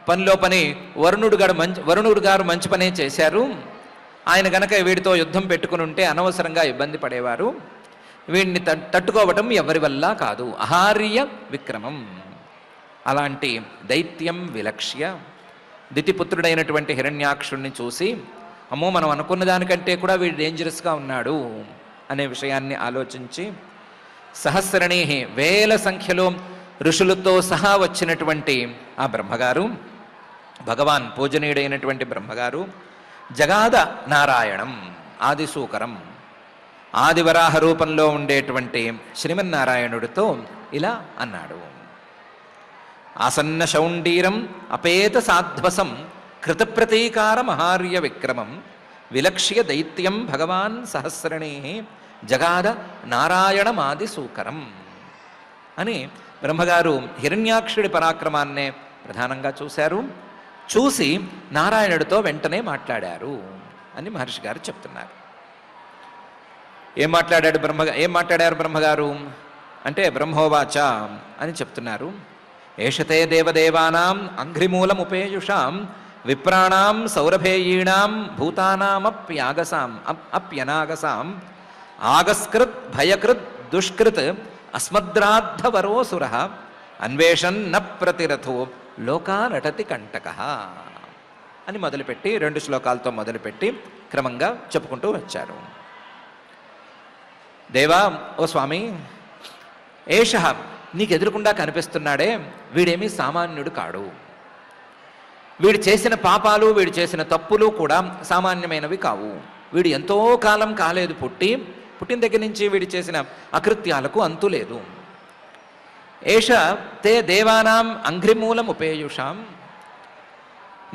పనిలో పని వరుణుడు గారు మంచి పనే చేశారు. ఆయన గనక వీడితో యుద్ధం పెట్టుకుని ఉంటే అనవసరంగా ఇబ్బంది పడేవారు. వీడిని తట్టుకోవటం ఎవరి వల్ల కాదు. ఆహార్య విక్రమం. అలాంటి దైత్యం విలక్ష్య, దితిపుత్రుడైనటువంటి హిరణ్యాక్షుణ్ణి చూసి, అమ్మో మనం అనుకున్న దానికంటే కూడా వీడు డేంజరస్గా ఉన్నాడు అనే విషయాన్ని ఆలోచించి, సహస్రణీ, వేల సంఖ్యలో ఋషులతో సహా వచ్చినటువంటి ఆ బ్రహ్మగారు, భగవాన్ పూజనీయుడైనటువంటి బ్రహ్మగారు, జగాద నారాయణం ఆదిసూకరం, ఆదివరాహ రూపంలో ఉండేటువంటి శ్రీమన్నారాయణుడితో ఇలా అన్నాడు. ఆసన్న శౌండీరం అపేత సాధ్వసం కృతప్రతీకార మహార్య విక్రమం విలక్ష్య దైత్యం భగవాన్ సహస్రణే జగాద నారాయణమాదిసూకరం అని బ్రహ్మగారు హిరణ్యాక్షుడి పరాక్రమాన్నే ప్రధానంగా చూశారు. చూసి నారాయణుడితో వెంటనే మాట్లాడారు అని మహర్షి గారు చెప్తున్నారు. ఏం మాట్లాడారు బ్రహ్మగారు అంటే, బ్రహ్మోవాచ అని చెప్తున్నారు. ఏషతే దేవదేవానాం అంఘ్రిమూలముపేయుషాం విప్రాణాం సౌరభేయీణాం భూతానామప్యనాగసాం ఆగస్కృత్ భయకృత్ దుష్కృత్ అస్మద్రాద్ధవరోసుర అన్వేషన్ న ప్రతిరథో లోకానటతి కంటకః అని మొదలుపెట్టి 2 శ్లోకాలతో మొదలుపెట్టి క్రమంగా చెప్పుకుంటూ వచ్చారు. దేవా, ఓ స్వామి, ఏష నీకు ఎదురుకుండా కనిపిస్తున్నాడే, వీడేమీ సామాన్యుడు కాడు. వీడు చేసిన పాపాలు, వీడు చేసిన తప్పులు కూడా సామాన్యమైనవి కావు. వీడు ఎంతో కాలం కాలేదు పుట్టిన దగ్గర నుంచి వీడు చేసిన అకృత్యాలకు అంతు లేదు. ఏష తే దేవానాం అంఘ్రిమూలం ఉపేయుషాం,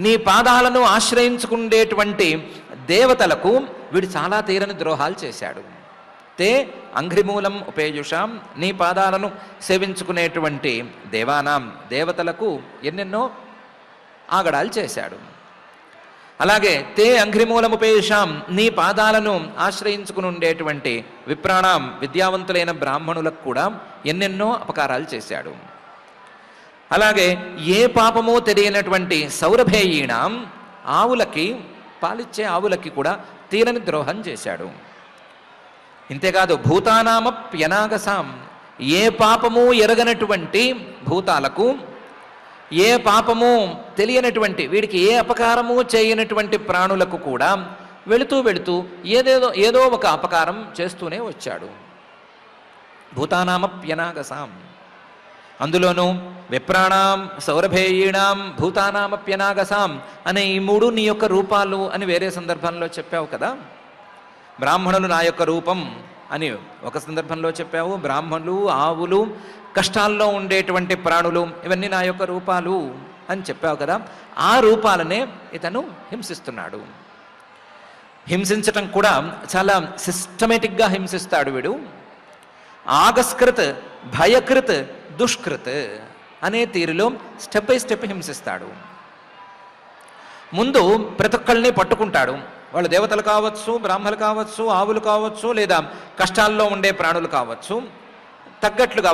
నీ పాదాలను ఆశ్రయించుకుండేటువంటి దేవతలకు వీడు చాలా తీరని ద్రోహాలు చేశాడు. తే అంఘ్రిమూలం ఉపేయుషాం, నీ పాదాలను సేవించుకునేటువంటి దేవానాం దేవతలకు ఎన్నెన్నో ఆగడాలు చేశాడు. అలాగే తే అంఘ్రిమూలముపేషాం, నీ పాదాలను ఆశ్రయించుకుని ఉండేటువంటి విప్రాణాం విద్యావంతులైన బ్రాహ్మణులకు కూడా ఎన్నెన్నో అపకారాలు చేశాడు. అలాగే ఏ పాపమో తెలియనటువంటి సౌరభేయీణాం, ఆవులకి, పాలిచ్చే ఆవులకి కూడా తీరని ద్రోహం చేశాడు. ఇంతేకాదు భూతానామప్యనాగసాం, ఏ పాపము ఎరగనటువంటి భూతాలకు, ఏ పాపము తెలియనటువంటి, వీడికి ఏ అపకారము చేయనటువంటి ప్రాణులకు కూడా వెళుతూ ఏదో ఒక అపకారం చేస్తూనే వచ్చాడు. భూతానామప్యనాగసాం, అందులోనూ విప్రాణాం సౌరభేయీణాం భూతానామప్యనాగసాం అనే ఈ 3 నీ యొక్క రూపాలు అని వేరే సందర్భంలో చెప్పావు కదా. బ్రాహ్మణులు నా యొక్క రూపం అని ఒక సందర్భంలో చెప్పావు. బ్రాహ్మణులు, ఆవులు, కష్టాల్లో ఉండేటువంటి ప్రాణులు, ఇవన్నీ నా యొక్క రూపాలు అని చెప్పావు కదా. ఆ రూపాలనే ఇతను హింసిస్తున్నాడు. హింసించటం కూడా చాలా సిస్టమేటిక్గా హింసిస్తాడు వీడు. ఆగస్కృత్ భయకృత్ దుష్కృత్ అనే తీరులో స్టెప్ బై స్టెప్ హింసిస్తాడు. ముందు ప్రతి ఒక్కళ్ళని పట్టుకుంటాడు. వాళ్ళు దేవతలు కావచ్చు, బ్రాహ్మణులు కావచ్చు, ఆవులు కావచ్చు, లేదా కష్టాల్లో ఉండే ప్రాణులు కావచ్చు.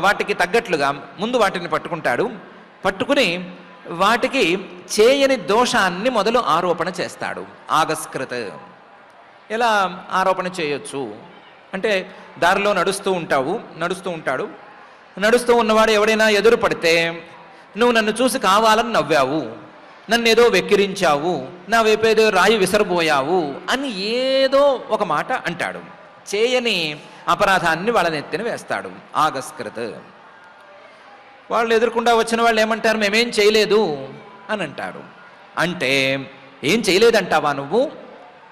వాటికి తగ్గట్లుగా ముందు వాటిని పట్టుకుంటాడు. పట్టుకుని వాటికి చేయని దోషాన్ని మొదలు ఆరోపణ చేస్తాడు. ఆగస్కృత్. ఎలా ఆరోపణ చేయొచ్చు అంటే, దారిలో నడుస్తూ ఉంటాడు. నడుస్తూ ఉన్నవాడు ఎవడైనా ఎదురు పడితే, నువ్వు నన్ను చూసి కావాలని నవ్వావు, నన్ను ఏదో వెక్కిరించావు, నా వైపేదో రాయి విసరబోయావు అని ఏదో ఒక మాట అంటాడు. చేయని అపరాధాన్ని వాళ్ళ నెత్తిన వేస్తాడు. ఆగస్కృత్. వాళ్ళు ఎదుర్కొండా వచ్చిన వాళ్ళు ఏమంటారు, మేమేం చేయలేదు అని అంటారు. అంటే ఏం చేయలేదంటావా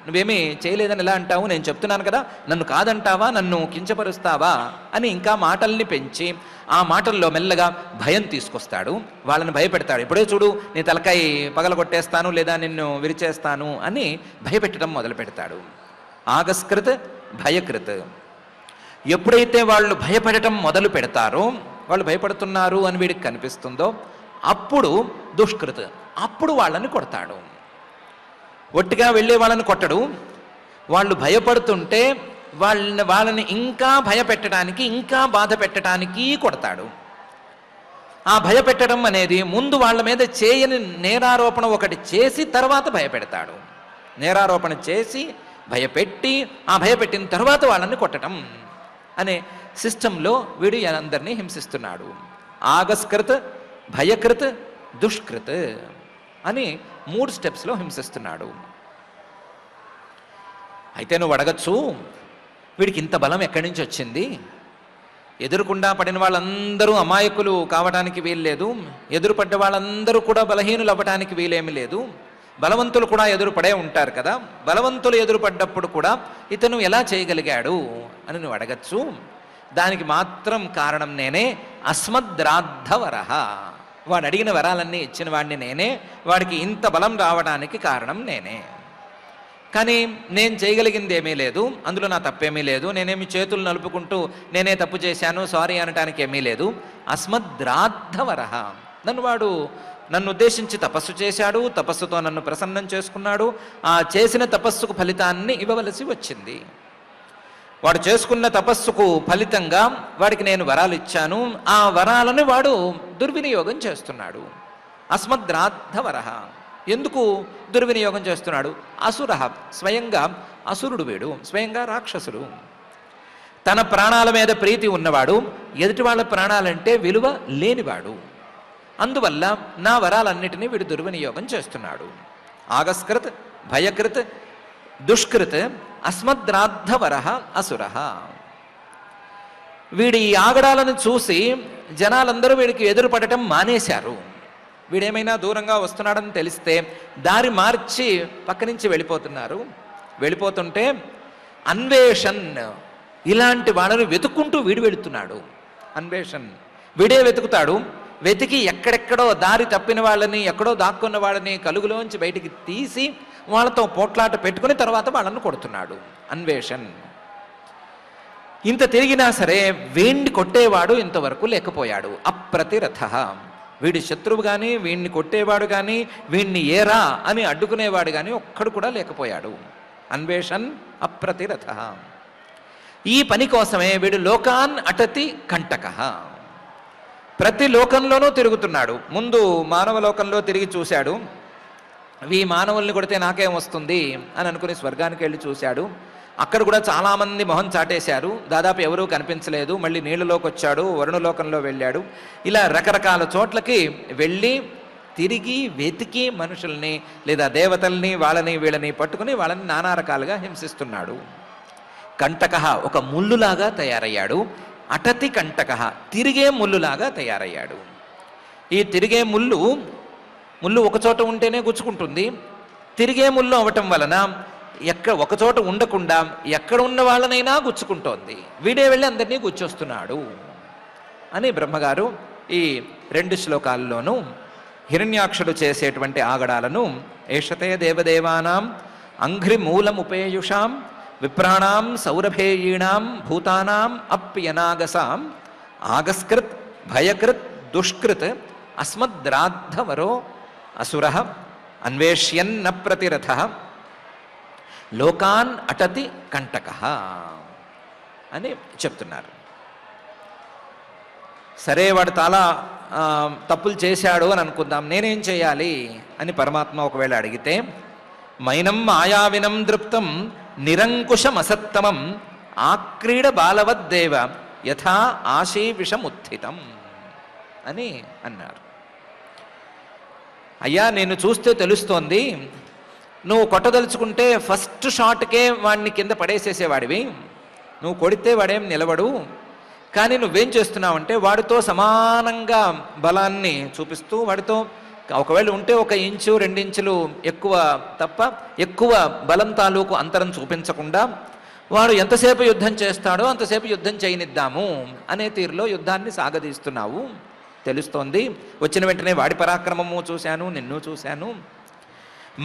నువ్వేమీ చేయలేదని ఎలా అంటావు? నేను చెప్తున్నాను కదా, నన్ను కాదంటావా, నన్ను కించపరుస్తావా అని ఇంకా మాటల్ని పెంచి ఆ మాటల్లో మెల్లగా భయం తీసుకొస్తాడు. వాళ్ళని భయపెడతాడు. ఇప్పుడే చూడు నీ తలకాయ పగలగొట్టేస్తాను లేదా నిన్ను విరిచేస్తాను అని భయపెట్టడం మొదలు పెడతాడు. ఆగస్కృత్ భయకృత్. ఎప్పుడైతే వాళ్ళు భయపడటం మొదలు పెడతారో, వాళ్ళు భయపడుతున్నారు అని వీడికి కనిపిస్తుందో అప్పుడు దుష్కృత్, అప్పుడు వాళ్ళని కొడతాడు. ఒట్టిగా వెళ్ళే వాళ్ళని కొట్టడు. వాళ్ళు భయపడుతుంటే వాళ్ళని ఇంకా భయపెట్టడానికి, ఇంకా బాధ పెట్టడానికి కొడతాడు. ఆ భయపెట్టడం అనేది ముందు వాళ్ళ మీద చేయని నేరారోపణ ఒకటి చేసి తర్వాత భయపెడతాడు. నేరారోపణ చేసి భయపెట్టి ఆ భయపెట్టిన తర్వాత వాళ్ళని కొట్టడం అనే సిస్టంలో వీడు అందరినీ హింసిస్తున్నాడు. ఆగస్కృత్, భయకృత్, దుష్కృత్ అని 3 స్టెప్స్లో హింసిస్తున్నాడు. అయితే నువ్వు అడగచ్చు, వీడికి ఇంత బలం ఎక్కడి నుంచి వచ్చింది? ఎదురుకుండా పడిన వాళ్ళందరూ అమాయకులు కావడానికి వీల్లేదు, ఎదురుపడ్డ వాళ్ళందరూ కూడా బలహీనులు అవ్వటానికి వీలేమి లేదు, బలవంతులు కూడా ఎదురుపడే ఉంటారు కదా, బలవంతులు ఎదురుపడ్డప్పుడు కూడా ఇతను ఎలా చేయగలిగాడు అని నువ్వు అడగచ్చు. దానికి మాత్రం కారణం నేనే. అస్మద్రాద్ధవరః. వాడు అడిగిన వరాలన్నీ ఇచ్చిన వాడిని నేనే, వాడికి ఇంత బలం రావడానికి కారణం నేనే. కానీ నేను చేయగలిగింది ఏమీ లేదు, అందులో నా తప్పేమీ లేదు, నేనేమి చేతులు నలుపుకుంటూ నేనే తప్పు చేశాను సారీ అనటానికి ఏమీ లేదు. అస్మద్రాద్ధవరః. నన్ను ఉద్దేశించి తపస్సు చేశాడు, తపస్సుతో నన్ను ప్రసన్నం చేసుకున్నాడు, ఆ చేసిన తపస్సుకు ఫలితాన్ని ఇవ్వవలసి వచ్చింది. వాడు చేసుకున్న తపస్సుకు ఫలితంగా వాడికి నేను వరాలు ఇచ్చాను, ఆ వరాలను వాడు దుర్వినియోగం చేస్తున్నాడు. అస్మద్రాద్ధవరః. ఎందుకు దుర్వినియోగం చేస్తున్నాడు? అసుర. స్వయంగా అసురుడు వీడు, స్వయంగా రాక్షసుడు. తన ప్రాణాల మీద ప్రీతి ఉన్నవాడు, ఎదుటి వాళ్ళ ప్రాణాలంటే విలువ లేనివాడు. అందువల్ల నా వరాలన్నిటినీ వీడు దుర్వినియోగం చేస్తున్నాడు. ఆగస్కృత్, భయకృత్, దుష్కృత్, అస్మద్రాద్ధవరః అసురః. వీడి ఈ ఆగడాలను చూసి జనాలందరూ వీడికి ఎదురుపడటం మానేశారు. వీడేమైనా దూరంగా వస్తున్నాడని తెలిస్తే దారి మార్చి పక్క నుంచి వెళ్ళిపోతున్నారు. వెళ్ళిపోతుంటే అన్వేషణ్, ఇలాంటి వాళ్ళని వెతుక్కుంటూ వీడు వెళుతున్నాడు. అన్వేషణ్, వీడే వెతుకుతాడు. వెతికి ఎక్కడెక్కడో దారి తప్పిన వాళ్ళని, ఎక్కడో దాక్కున్న వాళ్ళని కలుగులోంచి బయటికి తీసి వాళ్ళతో పోట్లాట పెట్టుకుని తర్వాత వాళ్ళని కొడుతున్నాడు. అన్వేషణ్. ఇంత తిరిగినా సరే వీణ్ణి కొట్టేవాడు ఇంతవరకు లేకపోయాడు. అప్రతిరథః. వీడి శత్రువు కానీ, వీణ్ణి కొట్టేవాడు కానీ, వీణ్ణి ఏరా అని అడ్డుకునేవాడు కానీ ఒక్కడు కూడా లేకపోయాడు. అన్వేషణ్ అప్రతిరథః. ఈ పని కోసమే వీడు లోకాన్ అటతి కంటకః. ప్రతి లోకంలోనూ తిరుగుతున్నాడు. ముందు మానవ లోకంలో తిరిగి చూశాడు. ఈ మానవుల్ని కొడితే నాకేం వస్తుంది అని అనుకుని స్వర్గానికి వెళ్ళి చూశాడు. అక్కడ కూడా చాలామంది మొహం చాటేశారు, దాదాపు ఎవరూ కనిపించలేదు. మళ్ళీ నీళ్ళలోకి వచ్చాడు, వరుణలోకంలో వెళ్ళాడు. ఇలా రకరకాల చోట్లకి వెళ్ళి తిరిగి వెతికి మనుషుల్ని లేదా దేవతల్ని వాళ్ళని వీళ్ళని పట్టుకుని వాళ్ళని నానా రకాలుగా హింసిస్తున్నాడు. కంటకః, ఒక ముళ్ళులాగా తయారయ్యాడు. అటతి కంటకః, తిరిగే ముళ్ళులాగా తయారయ్యాడు. ఈ తిరిగే ముళ్ళు ఒకచోట ఉంటేనే గుచ్చుకుంటుంది. తిరిగే ముళ్ళు అవటం వలన ఒకచోట ఉండకుండా ఎక్కడ ఉన్న వాళ్ళనైనా గుచ్చుకుంటోంది. వీడే వెళ్ళి అందరినీ గుచ్చొస్తున్నాడు అని బ్రహ్మగారు ఈ 2 శ్లోకాల్లోనూ హిరణ్యాక్షుడు చేసేటువంటి ఆగడాలను ఏషతే దేవదేవానాం అంఘ్రిమూలముపేయుషాం విప్రాణాం సౌరభేయీణాం భూతానాం అప్యనాగసాం ఆగస్కృత్ భయకృత్ దుష్కృత్ అస్మద్రాద్ధవరో అసురః అన్వేష్యన్న ప్రతిరథః లోకాన్ అటతి కంటకః అని చెప్తున్నారు. సరే, వాడు చాలా తప్పులు చేశాడు అని అనుకుందాం, నేనేం చేయాలి అని పరమాత్మ ఒకవేళ అడిగితే, మైనం మాయావినం దృప్తం నిరంకుశమసత్తమం ఆక్రీడ బాలవద్దేవ యథా ఆశీవిషముత్థితం అని అన్నారు. అయ్యా, నేను చూస్తే తెలుస్తోంది, నువ్వు కొట్టదలుచుకుంటే ఫస్ట్ షాట్కే వాడిని కింద పడేసేసేవాడివి, నువ్వు కొడితే వాడేం నిలబడు, కానీ నువ్వేం చేస్తున్నావంటే వాడితో సమానంగా బలాన్ని చూపిస్తూ, వాడితో ఒకవేళ ఉంటే 1 ఇంచు 2 ఇంచులు ఎక్కువ తప్ప ఎక్కువ బలం తాలూకు అంతరం చూపించకుండా వాడు ఎంతసేపు యుద్ధం చేస్తాడో అంతసేపు యుద్ధం చేయనిద్దాము అనే తీరులో యుద్ధాన్ని సాగదీస్తున్నావు తెలుస్తోంది. వచ్చిన వెంటనే వాడి పరాక్రమము చూశాను, నిన్ను చూశాను.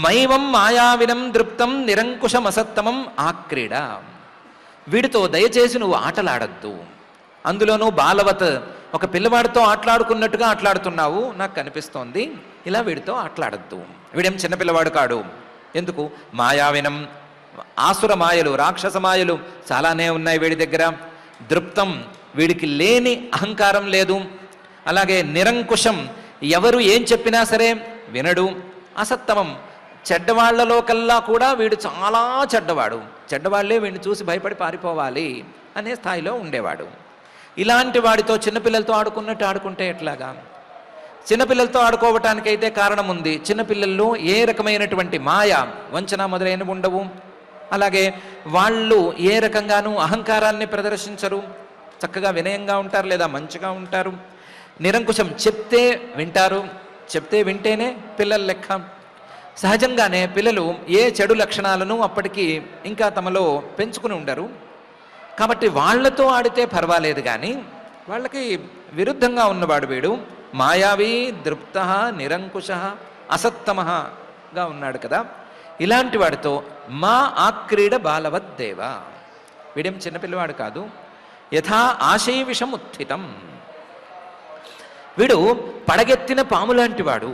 మైవం మాయావినం దృప్తం నిరంకుశమసత్తమం ఆక్రీడ. వీడితో దయచేసి నువ్వు ఆటలాడద్దు. అందులోనూ బాలవత్, ఒక పిల్లవాడితో ఆటలాడుకున్నట్టుగా ఆటలాడుతున్నావు నాకు కనిపిస్తోంది. ఇలా వీడితో ఆటలాడద్దు. వీడేం చిన్నపిల్లవాడు కాడు. ఎందుకు? మాయావినం, ఆసుర మాయలు, రాక్షస మాయలు చాలానే ఉన్నాయి వీడి దగ్గర. దృప్తం, వీడికి లేని అహంకారం లేదు. అలాగే నిరంకుశం, ఎవరు ఏం చెప్పినా సరే వినడు. అసత్తమం, చెడ్డవాళ్లలో కల్లా కూడా వీడు చాలా చెడ్డవాడు. చెడ్డవాళ్లే వీడిని చూసి భయపడి పారిపోవాలి అనే స్థాయిలో ఉండేవాడు. ఇలాంటి వాడితో చిన్నపిల్లలతో ఆడుకున్నట్టు ఆడుకుంటే ఎట్లాగా? చిన్నపిల్లలతో ఆడుకోవటానికైతే కారణం ఉంది. చిన్నపిల్లల్లో ఏ రకమైనటువంటి మాయ, వంచన మొదలైనవి ఉండవు. అలాగే వాళ్ళు ఏ రకంగానూ అహంకారాన్ని ప్రదర్శించరు. చక్కగా వినయంగా ఉంటారు లేదా మంచిగా ఉంటారు. నిరంకుశం, చెప్తే వింటారు. చెప్తే వింటేనే పిల్లల లెక్క. సహజంగానే పిల్లలు ఏ చెడు లక్షణాలను అప్పటికి ఇంకా తమలో పెంచుకుని ఉండరు. కాబట్టి వాళ్లతో ఆడితే పర్వాలేదు, కానీ వాళ్ళకి విరుద్ధంగా ఉన్నవాడు వీడు. మాయావి, దృప్త, నిరంకుశ, అసత్తమగా ఉన్నాడు కదా. ఇలాంటి వాడితో మా ఆక్రీడ బాలవద్దేవ. వీడేం చిన్నపిల్లవాడు కాదు. యథా ఆశయవిషం ఉత్థితం, వీడు పడగెత్తిన పాము లాంటి వాడు.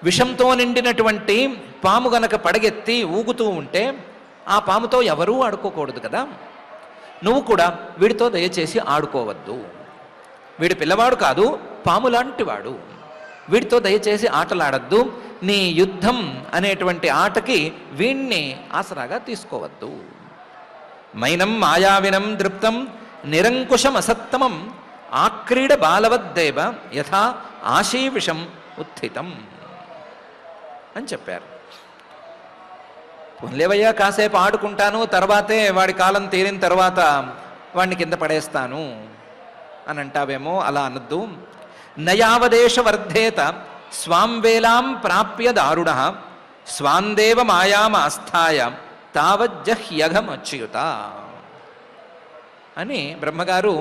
విషంతో నిండినటువంటి పాము గనక పడగెత్తి ఊగుతూ ఉంటే ఆ పాముతో ఎవరూ ఆడుకోకూడదు కదా. నువ్వు కూడా వీడితో దయచేసి ఆడుకోవద్దు. వీడు పిల్లవాడు కాదు, పాము లాంటివాడు. వీడితో దయచేసి ఆటలాడద్దు. నీ యుద్ధం అనేటువంటి ఆటకి వీణ్ణి ఆసరాగా తీసుకోవద్దు. మైనం మాయావినం దృప్తం నిరంకుశం అసత్తమం ఆక్రీడ బాలవద్దేవ యథా ఆశీవిషం ఉత్థితం అని చెప్పారు. పొన్లేవయ్యా కాసేపు ఆడుకుంటాను, తర్వాతే వాడి కాలం తీరిన తర్వాత వాడిని కింద పడేస్తాను అని అంటావేమో. అలా అనద్దు. నయావదేశ వర్ధేత స్వాం వేలాం ప్రాప్య దారుణ స్వాందేవ మాయామాస్థాయ తావజ్జహ్యఘమచ్యుత అని బ్రహ్మగారు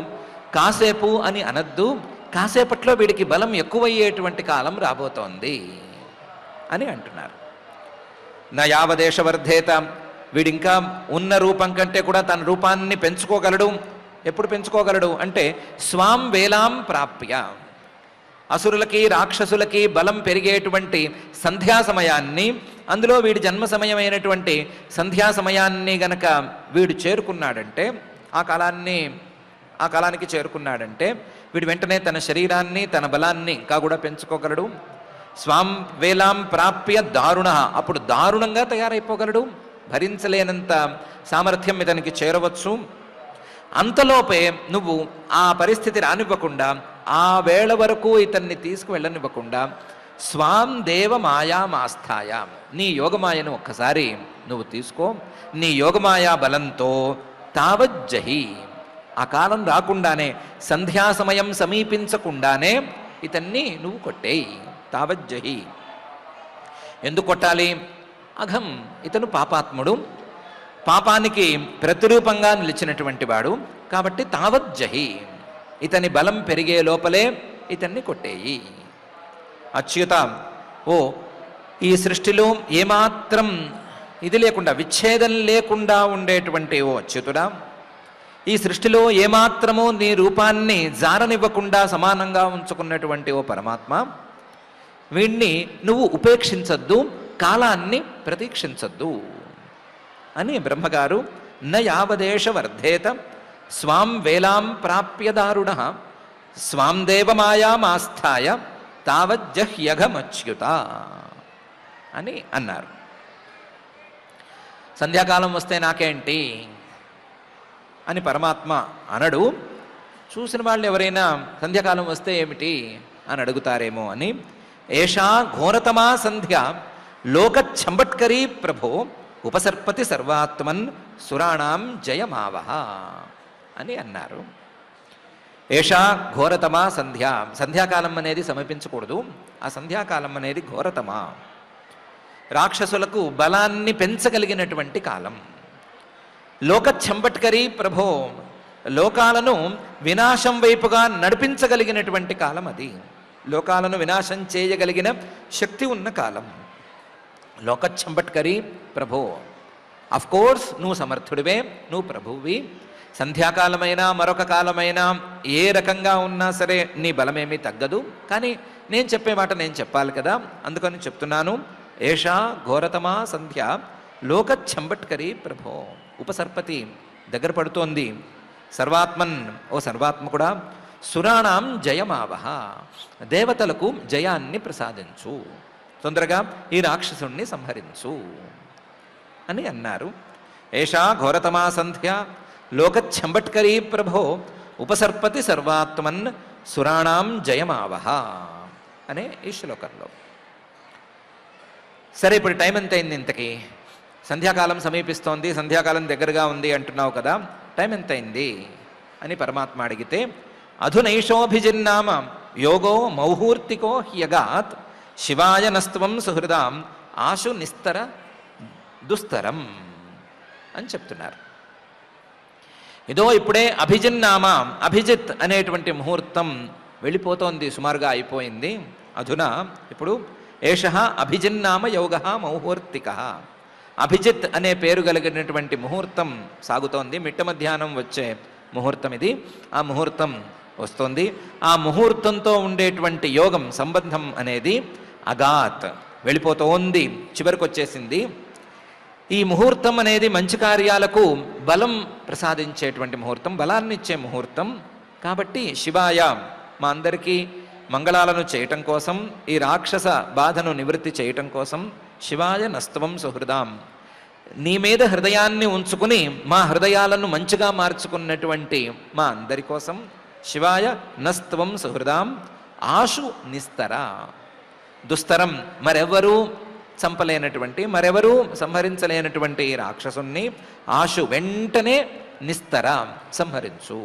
కాసేపు అని అనద్దు. కాసేపట్లో వీడికి బలం ఎక్కువయ్యేటువంటి కాలం రాబోతోంది అని అంటున్నారు. నయావదేశ వర్ధేత, వీడింకా ఉన్న రూపం కంటే కూడా తన రూపాన్ని పెంచుకోగలడు. ఎప్పుడు పెంచుకోగలడు అంటే స్వాం వేలాం ప్రాప్య, అసురులకి రాక్షసులకి బలం పెరిగేటువంటి సంధ్యా సమయాన్ని, అందులో వీడి జన్మ సమయమైనటువంటి సంధ్యా సమయాన్ని గనక వీడు చేరుకున్నాడంటే, ఆ కాలానికి చేరుకున్నాడంటే వీడు వెంటనే తన శరీరాన్ని తన బలాన్ని ఇంకా కూడా పెంచుకోగలడు. స్వాం వేలాం ప్రాప్య దారుణ, అప్పుడు దారుణంగా తయారైపోగలడు. భరించలేనంత సామర్థ్యం ఇతనికి చేరవచ్చు. అంతలోపే నువ్వు ఆ పరిస్థితి రానివ్వకుండా, ఆ వేళ వరకు ఇతన్ని తీసుకువెళ్ళనివ్వకుండా స్వాం దేవ మాయామాస్థాయ, నీ యోగమాయను ఒక్కసారి నువ్వు తీసుకో. నీ యోగమాయా బలంతో తావజ్జహి, ఆ కాలం రాకుండానే, సంధ్యా సమయం సమీపించకుండానే ఇతన్ని నువ్వు కొట్టేయి. తావజ్జహి. ఎందుకు కొట్టాలి? అఘం, ఇతను పాపాత్ముడు, పాపానికి ప్రతిరూపంగా నిలిచినటువంటి వాడు. కాబట్టి తావజ్జహి, ఇతని బలం పెరిగే లోపలే ఇతన్ని కొట్టేయి. అచ్యుత, ఓ ఈ సృష్టిలో ఏమాత్రం ఇది లేకుండా, విచ్ఛేదం లేకుండా ఉండేటువంటి ఓ అచ్యుతుడా, ఈ సృష్టిలో ఏమాత్రమూ నీ రూపాన్ని జారనివ్వకుండా సమానంగా ఉంచుకున్నటువంటి ఓ పరమాత్మ, వీణ్ణి నువ్వు ఉపేక్షించద్దు, కాలాన్ని ప్రతీక్షించద్దు అని బ్రహ్మగారు న యావదేశ వర్ధేత స్వాం వేలాం ప్రాప్య దారుణ స్వాం దేవమాయామాస్థాయ తావజ్జహ్యఘమచ్యుత అని అన్నారు. సంధ్యాకాలం వస్తే నాకేంటి అని పరమాత్మ అనడు. చూసిన వాళ్ళు ఎవరైనా సంధ్యాకాలం వస్తే ఏమిటి అని అడుగుతారేమో అని. ఏషా ఘోరతమా సంధ్య లోకఛంబట్కరీ ప్రభో ఉపసర్పతి సర్వాత్మన్ సురాణం జయమావహ అని అన్నారు. ఏషా ఘోరతమా సంధ్యా, సంధ్యాకాలం అనేది సమీపించకూడదు, ఆ సంధ్యాకాలం అనేది ఘోరతమా, రాక్షసులకు బలాన్ని పెంచగలిగినటువంటి కాలం. లోకఛంబట్కరీ ప్రభో, లోకాలను వినాశం వైపుగా నడిపించగలిగినటువంటి కాలం అది, లోకాలను వినాశం చేయగలిగిన శక్తి ఉన్న కాలం. లోకఛంబట్కరీ ప్రభో, కోర్స్ నువ్వు సమర్థుడివే, నువ్వు ప్రభువి. సంధ్యాకాలమైనా మరొక కాలమైనా ఏ రకంగా ఉన్నా సరే నీ బలమేమీ తగ్గదు, కానీ నేను చెప్పే మాట నేను చెప్పాలి కదా, అందుకని చెప్తున్నాను. ఏషా ఘోరతమా సంధ్య లోకఛంబట్కరీ ప్రభో. ఉపసర్పతి దగ్గర పడుతోంది. సర్వాత్మన్, ఓ సర్వాత్మకుడా, సురాణం జయమావహ, దేవతలకు జయాన్ని ప్రసాదించు, తొందరగా ఈ రాక్షసుణ్ణి సంహరించు అని అన్నారు. ఏషా ఘోరతమా సంధ్య లోకఛంబట్కరీ ప్రభో ఉపసర్పతి సర్వాత్మన్ సురాణం జయమావహ అనే ఈ శ్లోకంలో. సరే, ఇప్పుడు టైం ఎంత అయింది ఇంతకీ? సంధ్యాకాలం సమీపిస్తోంది, సంధ్యాకాలం దగ్గరగా ఉంది అంటున్నావు కదా, టైం ఎంత అయింది అని పరమాత్మ అడిగితే, అధునైషోభిజిన్నామ యోగో మౌహూర్తికో హ్యగాత్ శివాయ నస్త్వం సుహృదాం ఆశు నిస్తర దుస్తరం అని చెప్తున్నారు. ఇదో ఇప్పుడే అభిజిన్నామ, అభిజిత్ అనేటువంటి ముహూర్తం వెళ్ళిపోతోంది, సుమారుగా అయిపోయింది. అధునా ఇప్పుడు ఏష అభిజిన్నామ యోగ మౌహూర్తిక, అభిజిత్ అనే పేరు కలిగినటువంటి ముహూర్తం సాగుతోంది. మిట్ట మధ్యాహ్నం వచ్చే ముహూర్తం ఇది. ఆ ముహూర్తం వస్తోంది. ఆ ముహూర్తంతో ఉండేటువంటి యోగం, సంబంధం అనేది అగాత్, వెళ్ళిపోతోంది, చివరికి వచ్చేసింది. ఈ ముహూర్తం అనేది మంచి కార్యాలకు బలం ప్రసాదించేటువంటి ముహూర్తం, బలాన్ని ఇచ్చే ముహూర్తం. కాబట్టి శివాయ, మా అందరికీ మంగళాలను చేయటం కోసం, ఈ రాక్షస బాధను నివృత్తి చేయటం కోసం, శివాయ నస్త్వం సుహృదాం, నీ మీద హృదయాన్ని ఉంచుకుని మా హృదయాలను మంచిగా మార్చుకున్నటువంటి మా అందరి కోసం, శివాయ నస్త్వం సుహృదాం ఆశు నిస్తర, దుస్తరం, మరెవరూ చంపలేనటువంటి, మరెవరూ సంహరించలేనటువంటి రాక్షసుణ్ణి ఆశు వెంటనే నిస్తర సంహరించు.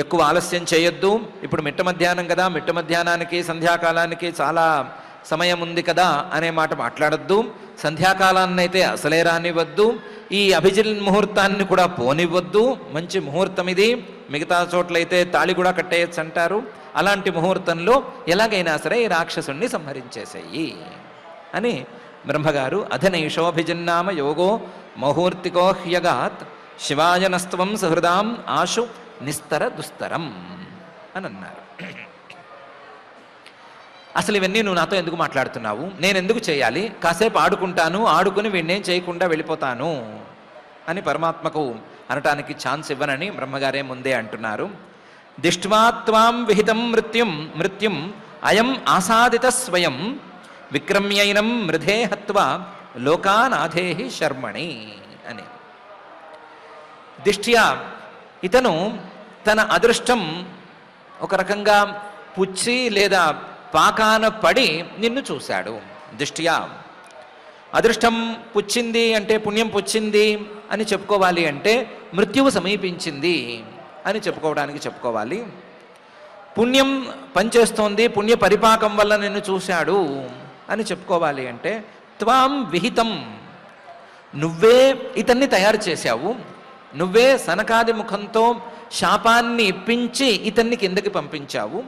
ఎక్కువ ఆలస్యం చేయొద్దు. ఇప్పుడు మిట్ట మధ్యాహ్నం కదా, మిట్ట మధ్యాహ్నానికి సంధ్యాకాలానికి చాలా సమయం ఉంది కదా అనే మాట మాట్లాడద్దు. సంధ్యాకాలాన్ని అయితే అసలే రానివ్వద్దు, ఈ అభిజిల్ ముహూర్తాన్ని కూడా పోనివ్వద్దు. మంచి ముహూర్తం ఇది, మిగతా చోట్లయితే తాళి కూడా కట్టేయచ్చు అంటారు. అలాంటి ముహూర్తంలో ఎలాగైనా సరే ఈ రాక్షసుణ్ణి సంహరించేసేయి అని బ్రహ్మగారు అధనైషోభిజిన్నామ యోగో మౌహూర్తికో హ్యగాత్ శివాయ నస్త్వం సుహృదాం ఆశు నిస్తర దుస్తరం అని అన్నారు. అసలు ఇవన్నీ నువ్వు నాతో ఎందుకు మాట్లాడుతున్నావు, నేను ఎందుకు చేయాలి, కాసేపు ఆడుకుంటాను, ఆడుకుని వీణ్ణేం చేయకుండా వెళ్ళిపోతాను అని పరమాత్మకు అనటానికి ఛాన్స్ ఇవ్వనని బ్రహ్మగారే ముందే అంటున్నారు. దిష్ట్వా త్వాం విహితం మృత్యుం అయం ఆసాదిత స్వయం విక్రమ్యైనం మృధే హత్వా లోకానాథేహి శర్మణి అని. దిష్ట్యా, ఇతను తన అదృష్టం ఒక రకంగా పుచ్చి లేదా పాకాన పడి నిన్ను చూశాడు. దిష్ట్యా, అదృష్టం పుచ్చింది అంటే పుణ్యం పుచ్చింది అని చెప్పుకోవాలి, అంటే మృత్యువు సమీపించింది అని చెప్పుకోవాలి. పుణ్యం పనిచేస్తోంది, పుణ్య పరిపాకం వల్ల నిన్ను చూశాడు అని చెప్పుకోవాలి అంటే త్వాం విహితం, నువ్వే ఇతన్ని తయారు చేశావు, నువ్వే సనకాది ముఖంతో శాపాన్ని ఇప్పించి ఇతన్ని కిందకి పంపించావు.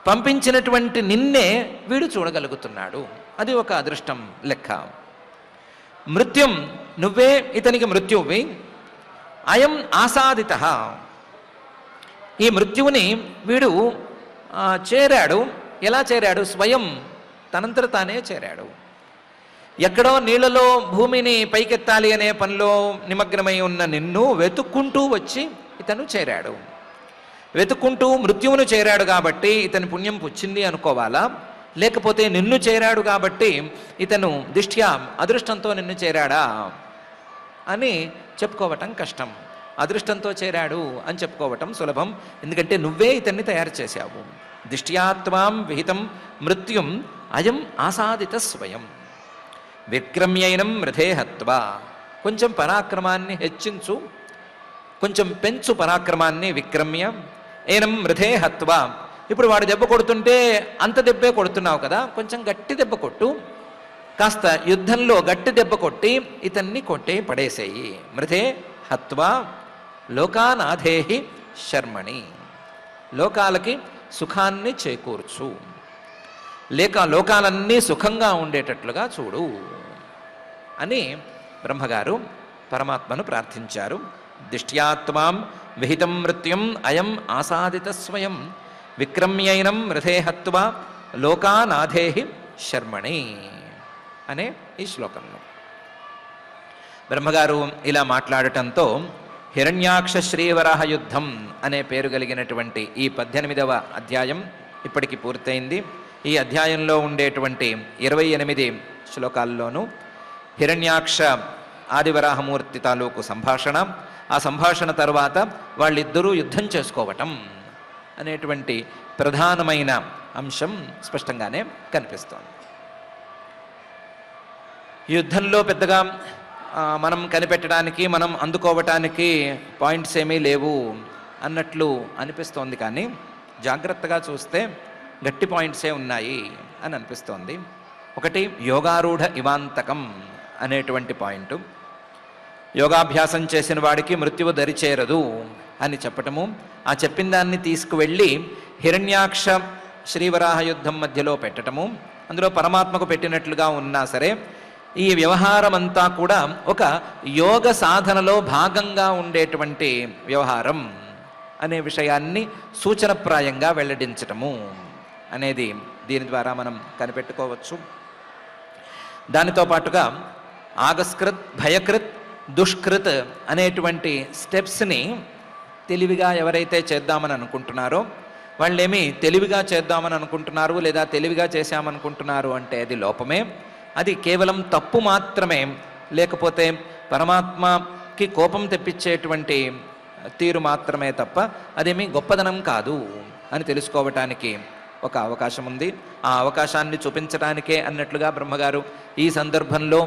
పంపించినటువంటి నిన్నే వీడు చూడగలుగుతున్నాడు, అది ఒక అదృష్టం లెక్క. మృత్యుం, నువ్వే ఇతనికి మృత్యువి. అయం ఆసాదిత, ఈ మృత్యువుని వీడు చేరాడు. ఎలా చేరాడు? స్వయం, తనంతట తానే చేరాడు. ఎక్కడో నీళ్లలో భూమిని పైకెత్తాలి అనే పనిలో నిమగ్నమై ఉన్న నిన్ను వెతుక్కుంటూ వచ్చి ఇతను చేరాడు. వెతుక్కుంటూ మృత్యువును చేరాడు కాబట్టి ఇతని పుణ్యం పుచ్చింది అనుకోవాలా, లేకపోతే నిన్ను చేరాడు కాబట్టి ఇతను దిష్ట్యా అదృష్టంతో నిన్ను చేరాడా అని చెప్పుకోవటం కష్టం. అదృష్టంతో చేరాడు అని చెప్పుకోవటం సులభం, ఎందుకంటే నువ్వే ఇతన్ని తయారు చేశావు. దిష్ట్యా త్వాం విహితం మృత్యుం అయం ఆసాదిత స్వయం. విక్రమ్యైనం మృధే హత్వా, కొంచెం పరాక్రమాన్ని హెచ్చించు, కొంచెం పెంచు పరాక్రమాన్ని. విక్రమ్య ఏనం మృధే హత్వా, ఇప్పుడు వాడు దెబ్బ కొడుతుంటే అంత దెబ్బే కొడుతున్నావు కదా, కొంచెం గట్టి దెబ్బ కొట్టు, కాస్త యుద్ధంలో గట్టి దెబ్బ కొట్టి ఇతన్ని కొట్టే పడేసేయి. మృధే హత్వా లోకానాథేహి శర్మణి, లోకాలకి సుఖాన్ని చేకూర్చు, లేక లోకాలన్నీ సుఖంగా ఉండేటట్లుగా చూడు అని బ్రహ్మగారు పరమాత్మను ప్రార్థించారు. దిష్ట్యాత్మాం విహితం మృత్యుం అయం ఆసాదిత స్వయం విక్రమ్యైనం మృధే హత్వా లోకానాథేహి శర్మణి అనే ఈ శ్లోకంలో బ్రహ్మగారు ఇలా మాట్లాడటంతో హిరణ్యాక్ష శ్రీవరాహ యుద్ధం అనే పేరు కలిగినటువంటి ఈ 18వ అధ్యాయం ఇప్పటికి పూర్తయింది. ఈ అధ్యాయంలో ఉండేటువంటి 28 శ్లోకాల్లోనూ హిరణ్యాక్ష ఆదివరాహమూర్తి తాలూకు సంభాషణ, ఆ సంభాషణ తర్వాత వాళ్ళిద్దరూ యుద్ధం చేసుకోవటం అనేటువంటి ప్రధానమైన అంశం స్పష్టంగానే కనిపిస్తోంది. యుద్ధంలో పెద్దగా మనం కనిపెట్టడానికి, మనం అందుకోవటానికి పాయింట్స్ ఏమీ లేవు అన్నట్లు అనిపిస్తోంది, కానీ జాగ్రత్తగా చూస్తే గట్టి పాయింట్సే ఉన్నాయి అని అనిపిస్తోంది. ఒకటి యోగారూఢ ఇవాంతకం అనేటువంటి పాయింట్, యోగాభ్యాసం చేసిన వాడికి మృత్యువు దరిచేరదు అని చెప్పటము, ఆ చెప్పిన దాన్ని తీసుకువెళ్ళి హిరణ్యాక్ష శ్రీవరాహ యుద్ధం మధ్యలో పెట్టటము, అందులో పరమాత్మకు పెట్టినట్లుగా ఉన్నా సరే ఈ వ్యవహారం అంతా కూడా ఒక యోగ సాధనలో భాగంగా ఉండేటువంటి వ్యవహారం అనే విషయాన్ని సూచనప్రాయంగా వెల్లడించటము అనేది దీని ద్వారా మనం కనిపెట్టుకోవచ్చు. దానితో పాటుగా ఆగస్కృత్, భయకృత్, దుష్కృత్ అనేటువంటి స్టెప్స్ని తెలివిగా ఎవరైతే చేద్దామని అనుకుంటున్నారో వాళ్ళేమి తెలివిగా చేద్దామని అనుకుంటున్నారు లేదా తెలివిగా చేశామనుకుంటున్నారు అంటే అది లోపమే, అది కేవలం తప్పు మాత్రమే, లేకపోతే పరమాత్మకి కోపం తెప్పించేటువంటి తీరు మాత్రమే తప్ప అదేమీ గొప్పదనం కాదు అని తెలుసుకోవటానికి ఒక అవకాశం ఉంది. ఆ అవకాశాన్ని చూపించడానికే అన్నట్లుగా బ్రహ్మగారు ఈ సందర్భంలో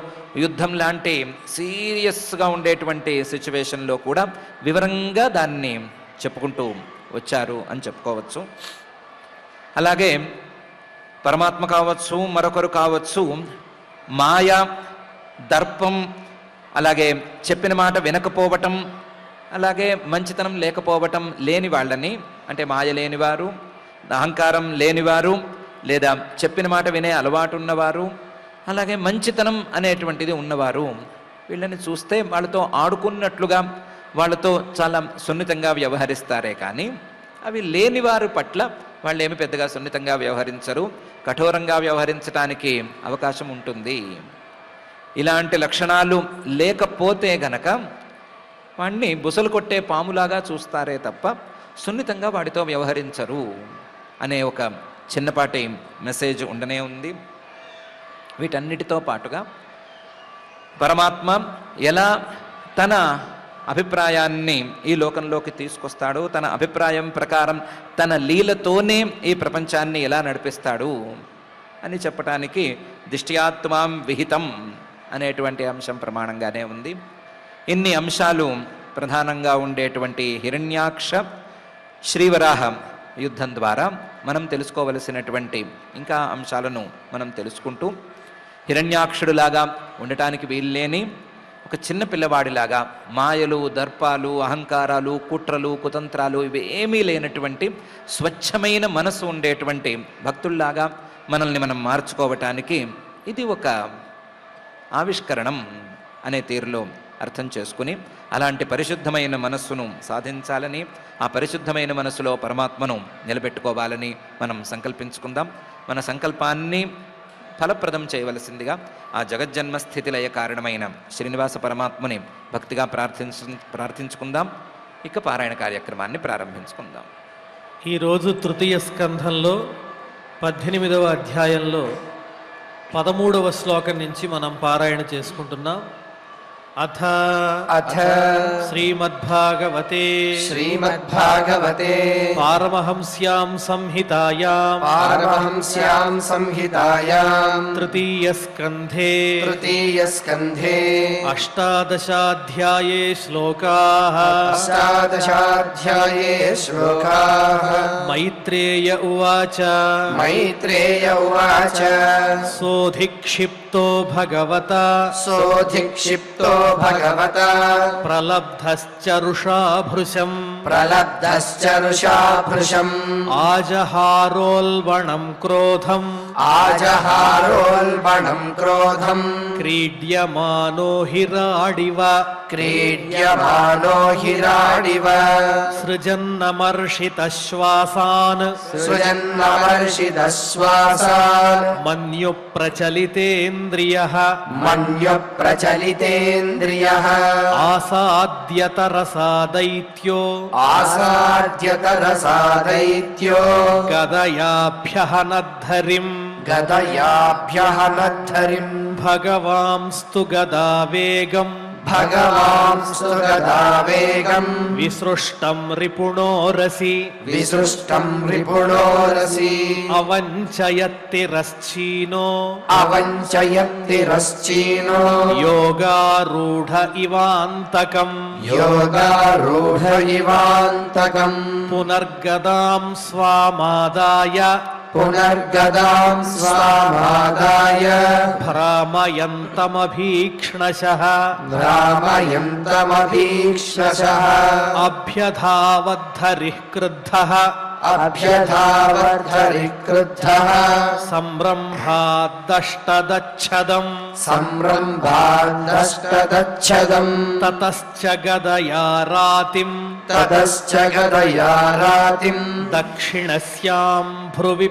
యుద్ధం లాంటి సీరియస్గా ఉండేటువంటి సిచ్యువేషన్లో కూడా వివరంగా దాన్ని చెప్పుకుంటూ వచ్చారు అని చెప్పుకోవచ్చు. అలాగే పరమాత్మ కావచ్చు, మరొకరు కావచ్చు, మాయ, దర్పం, అలాగే చెప్పిన మాట వినకపోవటం, అలాగే మంచితనం లేకపోవటం లేని వాళ్ళని, అంటే మాయ లేనివారు, అహంకారం లేనివారు, లేదా చెప్పిన మాట వినే అలవాటు ఉన్నవారు, అలాగే మంచితనం అనేటువంటిది ఉన్నవారు, వీళ్ళని చూస్తే వాళ్ళతో ఆడుకున్నట్లుగా వాళ్ళతో చాలా సున్నితంగా వ్యవహరిస్తారే కానీ అవి లేనివారి పట్ల వాళ్ళు ఏమి పెద్దగా సున్నితంగా వ్యవహరించరు, కఠోరంగా వ్యవహరించడానికి అవకాశం ఉంటుంది. ఇలాంటి లక్షణాలు లేకపోతే గనక వాడిని బుసలు కొట్టే పాములాగా చూస్తారే తప్ప సున్నితంగా వాడితో వ్యవహరించరు అనే ఒక చిన్నపాటి మెసేజ్ ఉండనే ఉంది. వీటన్నిటితో పాటుగా పరమాత్మ ఎలా తన అభిప్రాయాన్ని ఈ లోకంలోకి తీసుకొస్తాడు, తన అభిప్రాయం ప్రకారం తన లీలతోనే ఈ ప్రపంచాన్ని ఎలా నడిపిస్తాడు అని చెప్పటానికి దిష్ట్యాత్మాం విహితం అనేటువంటి అంశం ప్రమాణంగానే ఉంది. ఇన్ని అంశాలు ప్రధానంగా ఉండేటువంటి హిరణ్యాక్ష శ్రీవరాహ యుద్ధం ద్వారా మనం తెలుసుకోవలసినటువంటి ఇంకా అంశాలను మనం తెలుసుకుంటూ, హిరణ్యాక్షుడిలాగా ఉండటానికి వీల్లేని ఒక చిన్న పిల్లవాడిలాగా మాయలు, దర్పాలు, అహంకారాలు, కుట్రలు, కుతంత్రాలు ఇవి ఏమీ లేనటువంటి స్వచ్ఛమైన మనసు ఉండేటువంటి భక్తుల్లాగా మనల్ని మనం మార్చుకోవటానికి ఇది ఒక ఆవిష్కరణం అనే తీరులో అర్థం చేసుకుని అలాంటి పరిశుద్ధమైన మనస్సును సాధించాలని, ఆ పరిశుద్ధమైన మనస్సులో పరమాత్మను నిలబెట్టుకోవాలని మనం సంకల్పించుకుందాం. మన సంకల్పాన్ని ఫలప్రదం చేయవలసిందిగా ఆ జగజ్జన్మస్థితి లయ కారణమైన శ్రీనివాస పరమాత్మని భక్తిగా ప్రార్థించుకుందాం. ఇక పారాయణ కార్యక్రమాన్ని ప్రారంభించుకుందాం. ఈరోజు తృతీయ స్కంధంలో 18వ అధ్యాయంలో 13వ శ్లోకం నుంచి మనం పారాయణ చేసుకుంటున్నాం. अथ अथ श्रीमद्भागवते श्रीमद्भागवते पारमहंस्यां संहितायां पारमहंस्यां संहितायां तृतीयस्कन्धे तृतीयस्कन्धे अष्टादशाध्याये श्लोकाः अष्टादशाध्याये श्लोकाः मैत्रेय उवाच मैत्रेय उवाच सोऽधिक्षिप्तो भगवता सोऽधिक्षिप्तो भगवता प्रलब्धश्चरुषा भृशम् प्रलब्धश्चरुषा भृशम् आजहारोल्बणं क्रोधम् आजहारोल्बणं क्रोधम् क्रीड्यमानो हिराडिव क्रीड्यमानो हिराडिव सृजन्नमर्षितश्वासान् सृजन्नमर्षितश्वासान् मन्युप्रचलितेन्द्रियः मन्युप्रचलितेन्द्रियः आसाद्यतरसा दैत्यो आसाद्यतरसा दैत्यो गदयाभ्यहनद्धरिम् गदयाभ्यहनद्धरिम् भगवांस्तु गदावेगम् भगवांस्तु गदावेगम् विसृष्टं रिपुणोरसि विसृष्टम् रिपुणोरसि अवञ्चयत्तिरश्चीनो अवञ्चयत्तिरश्चीनो योगारूढ इवान्तकम् योगारूढ इवान्तकम् पुनर्गदां स्वामादाय पुनर्गदां स्वामादाय भ्रामयन्तमभीक्ष्णशः भ्रामयन्तमभीक्ष्णशः अभ्यधावद्धरिः क्रुद्धः अभ्यधावद्धरिः क्रुद्धः सम्रम्भाद्दष्टदच्छदम् सम्रम्भाद्दष्टदच्छदम् ततश्च गदया रातिम् ततश्च गदया रातिम् दक्षिणस्यां भ्रुवि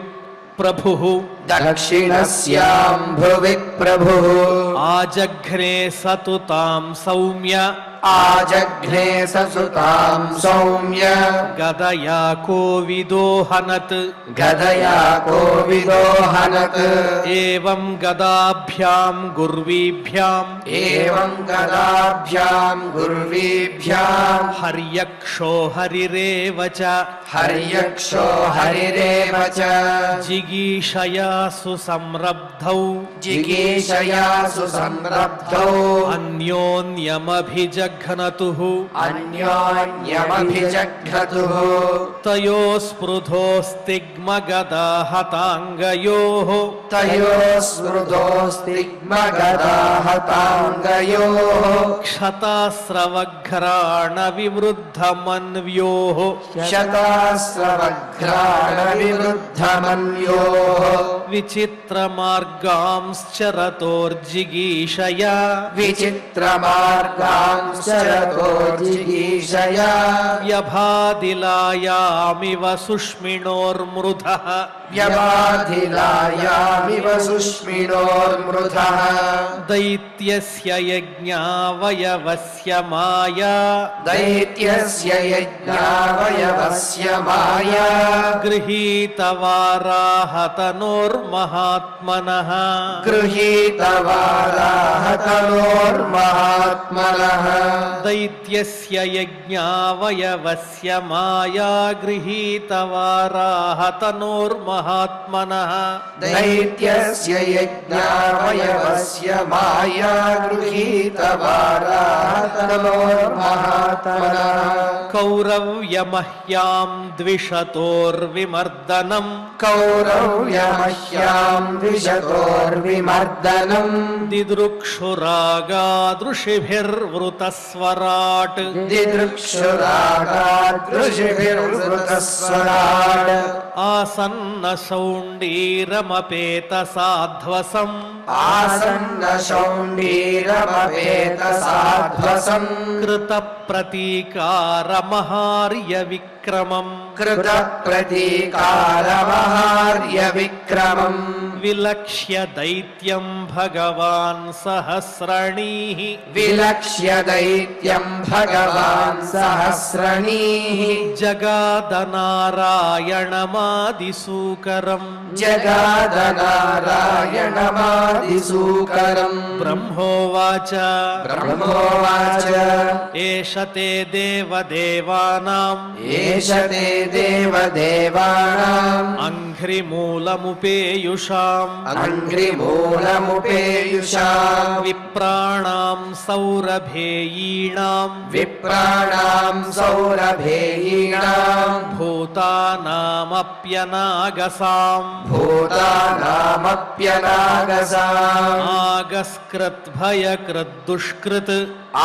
प्रभुः दक्षिणस्यां भुवि प्रभुः आजघ्ने सतुतां सौम्य आजघ्ने ससुतां सौम्य गदया कोविदोहनत् गदया कोविदोहनत् एवं गदाभ्यां गुर्वीभ्याम् एवं गदाभ्यां गुर्वीभ्यां हर्यक्षो हरिरेव च हर्यक्षो हरिरेव च जिगीषया सुसंरब्धौ जिगीषया सुसंरब्धौ अन्योन्यमभिजघ्नतुः अन्योन्यमभिजघ्नतुः तयोस्पृधोस्तिग्मगदाहताङ्गयोः तयोस्मृतोस्तिग्मगदाहताङ्गयोः क्षतास्रवघ्राणविवृद्धमन्व्योः शतास्रवघ्राणविवृद्धमन्योः विचित्रमार्गांश्चरतोर्जिगीषया विचित्रमार्गांश्चरतो जिगीषया व्यभादिलायामिव सुष्मिणोर्मृधः व्यबाधिलायामिव सुष्मिणोर्मृधः दैत्यस्य यज्ञावयवस्य माया दैत्यस्य यज्ञावयवस्य माया गृहीतवाराहतनोर्महात्मनः गृहीतवाराहतनोर्महात्मनः दैत्यस्य यज्ञावयवस्य माया गृहीतवाराहतनोर्महात्मनः दैत्यस्य यज्ञावयवस्य माया गृहीतवाराहतनोर्महात्मनः कौरव्यमह्यां द्विषतोर्विमर्दनम् कौरव्यमह्यां द्विषतोर्विमर्दनम् दिदृक्षुरागादृशिभिर्वृतस्वराट् दिदृक्षुरागादृशिभिर्वृतस्वराट् आसन्नशौण्डीरमपेतसाध्वसम् आसन्नशौण्डीरमपेतसाध्वसम् कृतप्रतीकारमहार्यविक्रमम् कृतप्रतीकारमहार्यविक्रमम् విలక్ష్య దైత్యం భగవాన్ సహస్రణీః విలక్ష్య దైత్యం భగవాన్ సహస్రణీః జగాదనారాయణమాదిసూకరం జగాదనారాయణమాదిసూకరం బ్రహ్మోవాచ బ్రహ్మోవాచ ఏష తే దేవదేవానాం ఏష తే దేవదేవానాం అంఘ్రిమూలముపేయుషాం అంఘ్రిమూలముపేయుషాం విప్రాణాం సౌరభేయీణాం విప్రాణాం సౌరభేయీణాం భూతానామప్యనాగసాం భూతానామప్యనాగసాం ఆగస్కృద్భయకృద్దుష్కృత్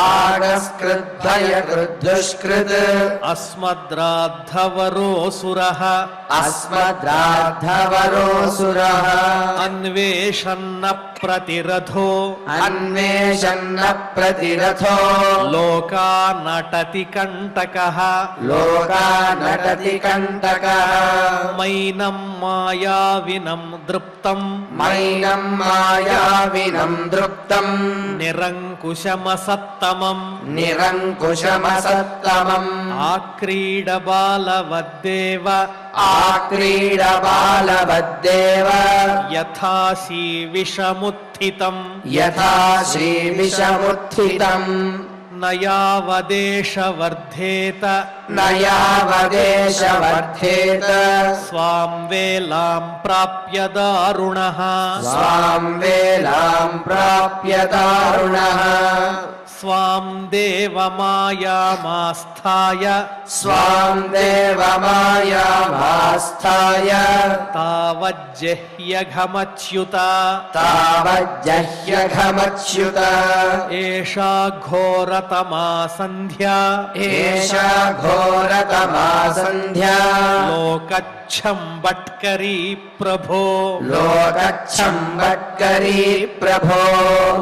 ఆగస్కృద్భయకృద్దుష్కృత్ అస్మద్రాద్ధవరోసురః అస్మద్రాద్ధవరోసురః అన్వేషన్న ప్రతిరథో అన్వేషన్న ప్రతిరథో లోకానటతి కంటకః లోకానటతి కంటకః మైనం మాయావినం దృప్తం మైనం మాయావినం దృప్తం నిరంకుశమసత్తమం నిరంకుశమసత్తమం ఆక్రీడబాలవద్దేవ ఆక్రీడబాలవద్దేవ యథాసి విషముత్థితం యథా శ్రీవిషముత్థితం నయావదేశవర్ధేత నయావదేశవర్ధేత స్వాం వేలాం ప్రాప్య దారుణః స్వాం వేలాం ప్రాప్య దారుణః స్వాం దేవమాయామాస్థాయ స్వాం దేవమాయామాస్థాయ తావజ్జహ్యఘమచ్యుత తావజ్జహ్యఘమచ్యుత ఏషా ఘోరతమా సంధ్యా ఏషా ఘోరతమా సంధ్యా లోకచ్ఛంబట్కరీ ప్రభో లోకచ్ఛంబట్కరీ ప్రభో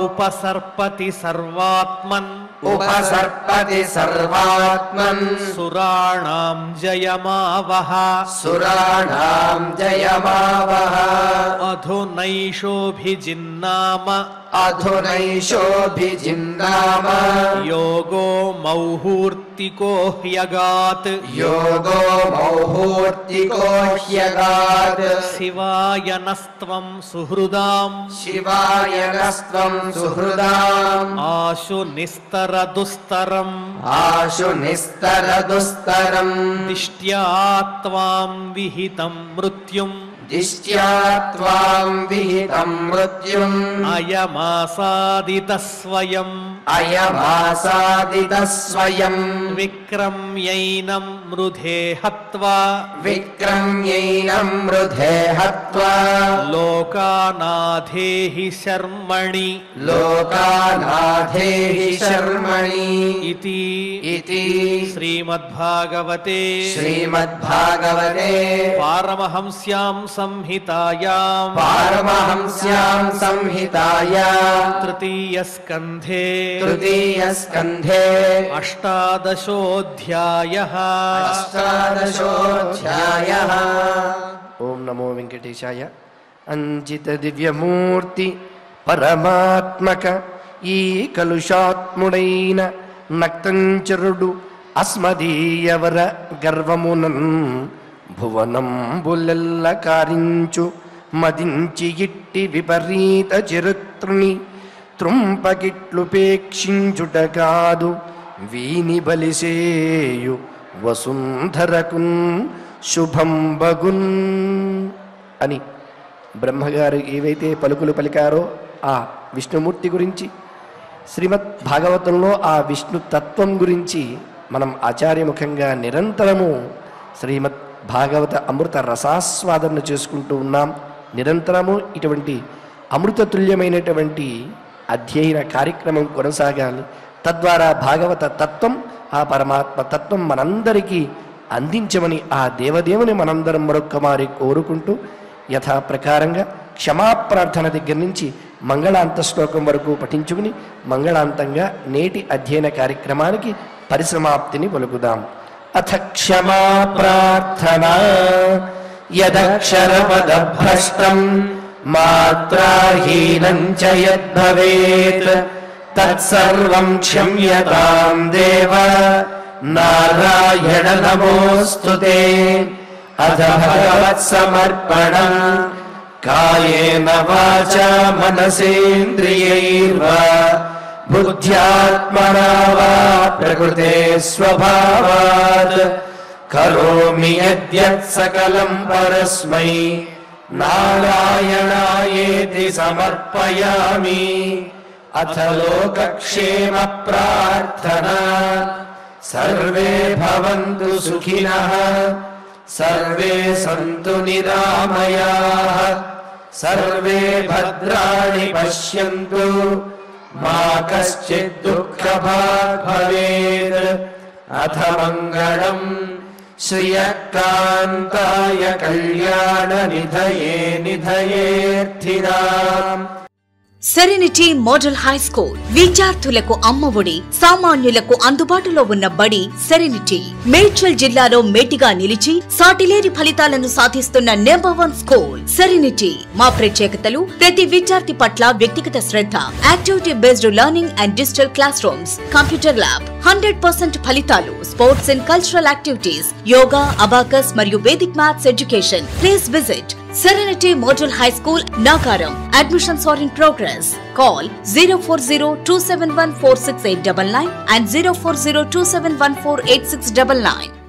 ఉపసర్పతి సర్వాత్మన్ ఉపసర్పతి సర్వాత్మన్ సురాణాం జయమావహ సురాణాం జయమావహ అధునైషోభిజిన్నామ అధునైషోభిజిన్నామ యోగో మౌహూర్తికో హ్యగాత్ యోగో మౌహూర్తికో హ్యగాత్ శివాయ నస్త్వం సుహృదాం శివాయ నస్త్వం సుహృదాం ఆశు నిస్తర దుస్తరం ఆశు నిస్తర దుస్తరం దిష్ట్యా త్వాం విహితం మృత్యుం దిష్ట్యా త్వాం విహితం మృత్యుం అయమాసాదిత స్వయం అయమాసాదిత స్వయం విక్రమ్యైనం మృధే హత్వా విక్రమ్యైనం మృధే హత్వా లోకానాథేహి శర్మణి లోకానాథేహి శర్మణి ఇతి ఇతి శ్రీమద్భాగవతే శ్రీమద్భాగవతే పారమహంస్యాం సంహితాయాం పారమహంస్యాం సంహితాయాం తృతీయస్కంధే తృతీయస్కంధే అష్టాదశోऽధ్యాయः అష్టాదశోऽధ్యాయः ఓం నమో వెంకటేశాయ. అంజిత దివ్యమూర్తి పరమాత్మక ఈ కలుషాత్ముడైన నక్తంచరుడు అస్మదీయవర గర్వమునన్ భువనంబులెల్ల కారించు మదించి ఇట్టి విపరీత చరిత్రుని త్రుంపగిట్లుపేక్షించుట కాదు వీని బలిసేయు వసుంధరకున్ శుభంబగున్ అని బ్రహ్మగారు ఏవైతే పలుకులు పలికారో ఆ విష్ణుమూర్తి గురించి, శ్రీమద్ భాగవతంలో ఆ విష్ణు తత్వం గురించి మనం ఆచార్యముఖంగా నిరంతరము శ్రీమద్ భాగవత అమృత రసాస్వాదన చేసుకుంటూ ఉన్నాం. నిరంతరము ఇటువంటి అమృతతుల్యమైనటువంటి అధ్యయన కార్యక్రమం కొనసాగాలి. తద్వారా భాగవత తత్వం, ఆ పరమాత్మ తత్వం మనందరికీ అందించమని ఆ దేవదేవుని మనందరం మరొక్క మారి కోరుకుంటూ యథాప్రకారంగా క్షమాప్రార్థన దగ్గర నుంచి మంగళాంత శ్లోకం వరకు పఠించుకుని మంగళాంతంగా నేటి అధ్యయన కార్యక్రమానికి పరిసమాప్తిని పలుకుదాం. అథ క్షమా ప్రార్థనా యదక్షరపదభ్రష్టం మాత్రాహీనం చ యద్భవేత్ తత్సర్వం క్షమ్యతాం దేవ నారాయణ నమోస్తుతే. అథ భగవత్సమర్పణం కాయేన వాచా మనసేంద్రియైర్వా బుద్ధ్యాత్మనా వా ప్రకృతే స్వభావాత్ కరోమి యద్యత్ సకలం పరస్మై నారాయణాయేతి సమర్పయామి. అథ లోకక్షేమ ప్రార్థనా సర్వే భవంతు సుఖినః సర్వే సంతు నిరామయాః సర్వే భద్రాణి పశ్యంతు మా కశ్చిద్ దుఃఖభాగ్ భవేత్. అథ మంగళం శ్రియకాంతాయ కళ్యాణ నిధయే నిధయేర్థినాం. సెరెనిటీ మోడల్ హై స్కూల్ విద్యార్థులకు అమ్మఒడి, సామాన్యులకు అందుబాటులో ఉన్న బడి సెరెనిటీ. మేడ్చల్ జిల్లాలో మేటిగా నిలిచి సాటిలేని ఫలితాలను సాధిస్తున్న నంబర్ 1 స్కూల్ సెరెనిటీ. మా ప్రత్యేకతలు ప్రతి విద్యార్థి పట్ల వ్యక్తిగత శ్రద్ధ, activity based learning and digital classrooms, computer lab, 100% ఫలితాలు, sports and cultural activities, yoga, abacus మరియు Vedic maths education. Please visit Serenity Model High School, Nagaram. Admissions are in progress. Call 040-271-46899 and 040-271-48699.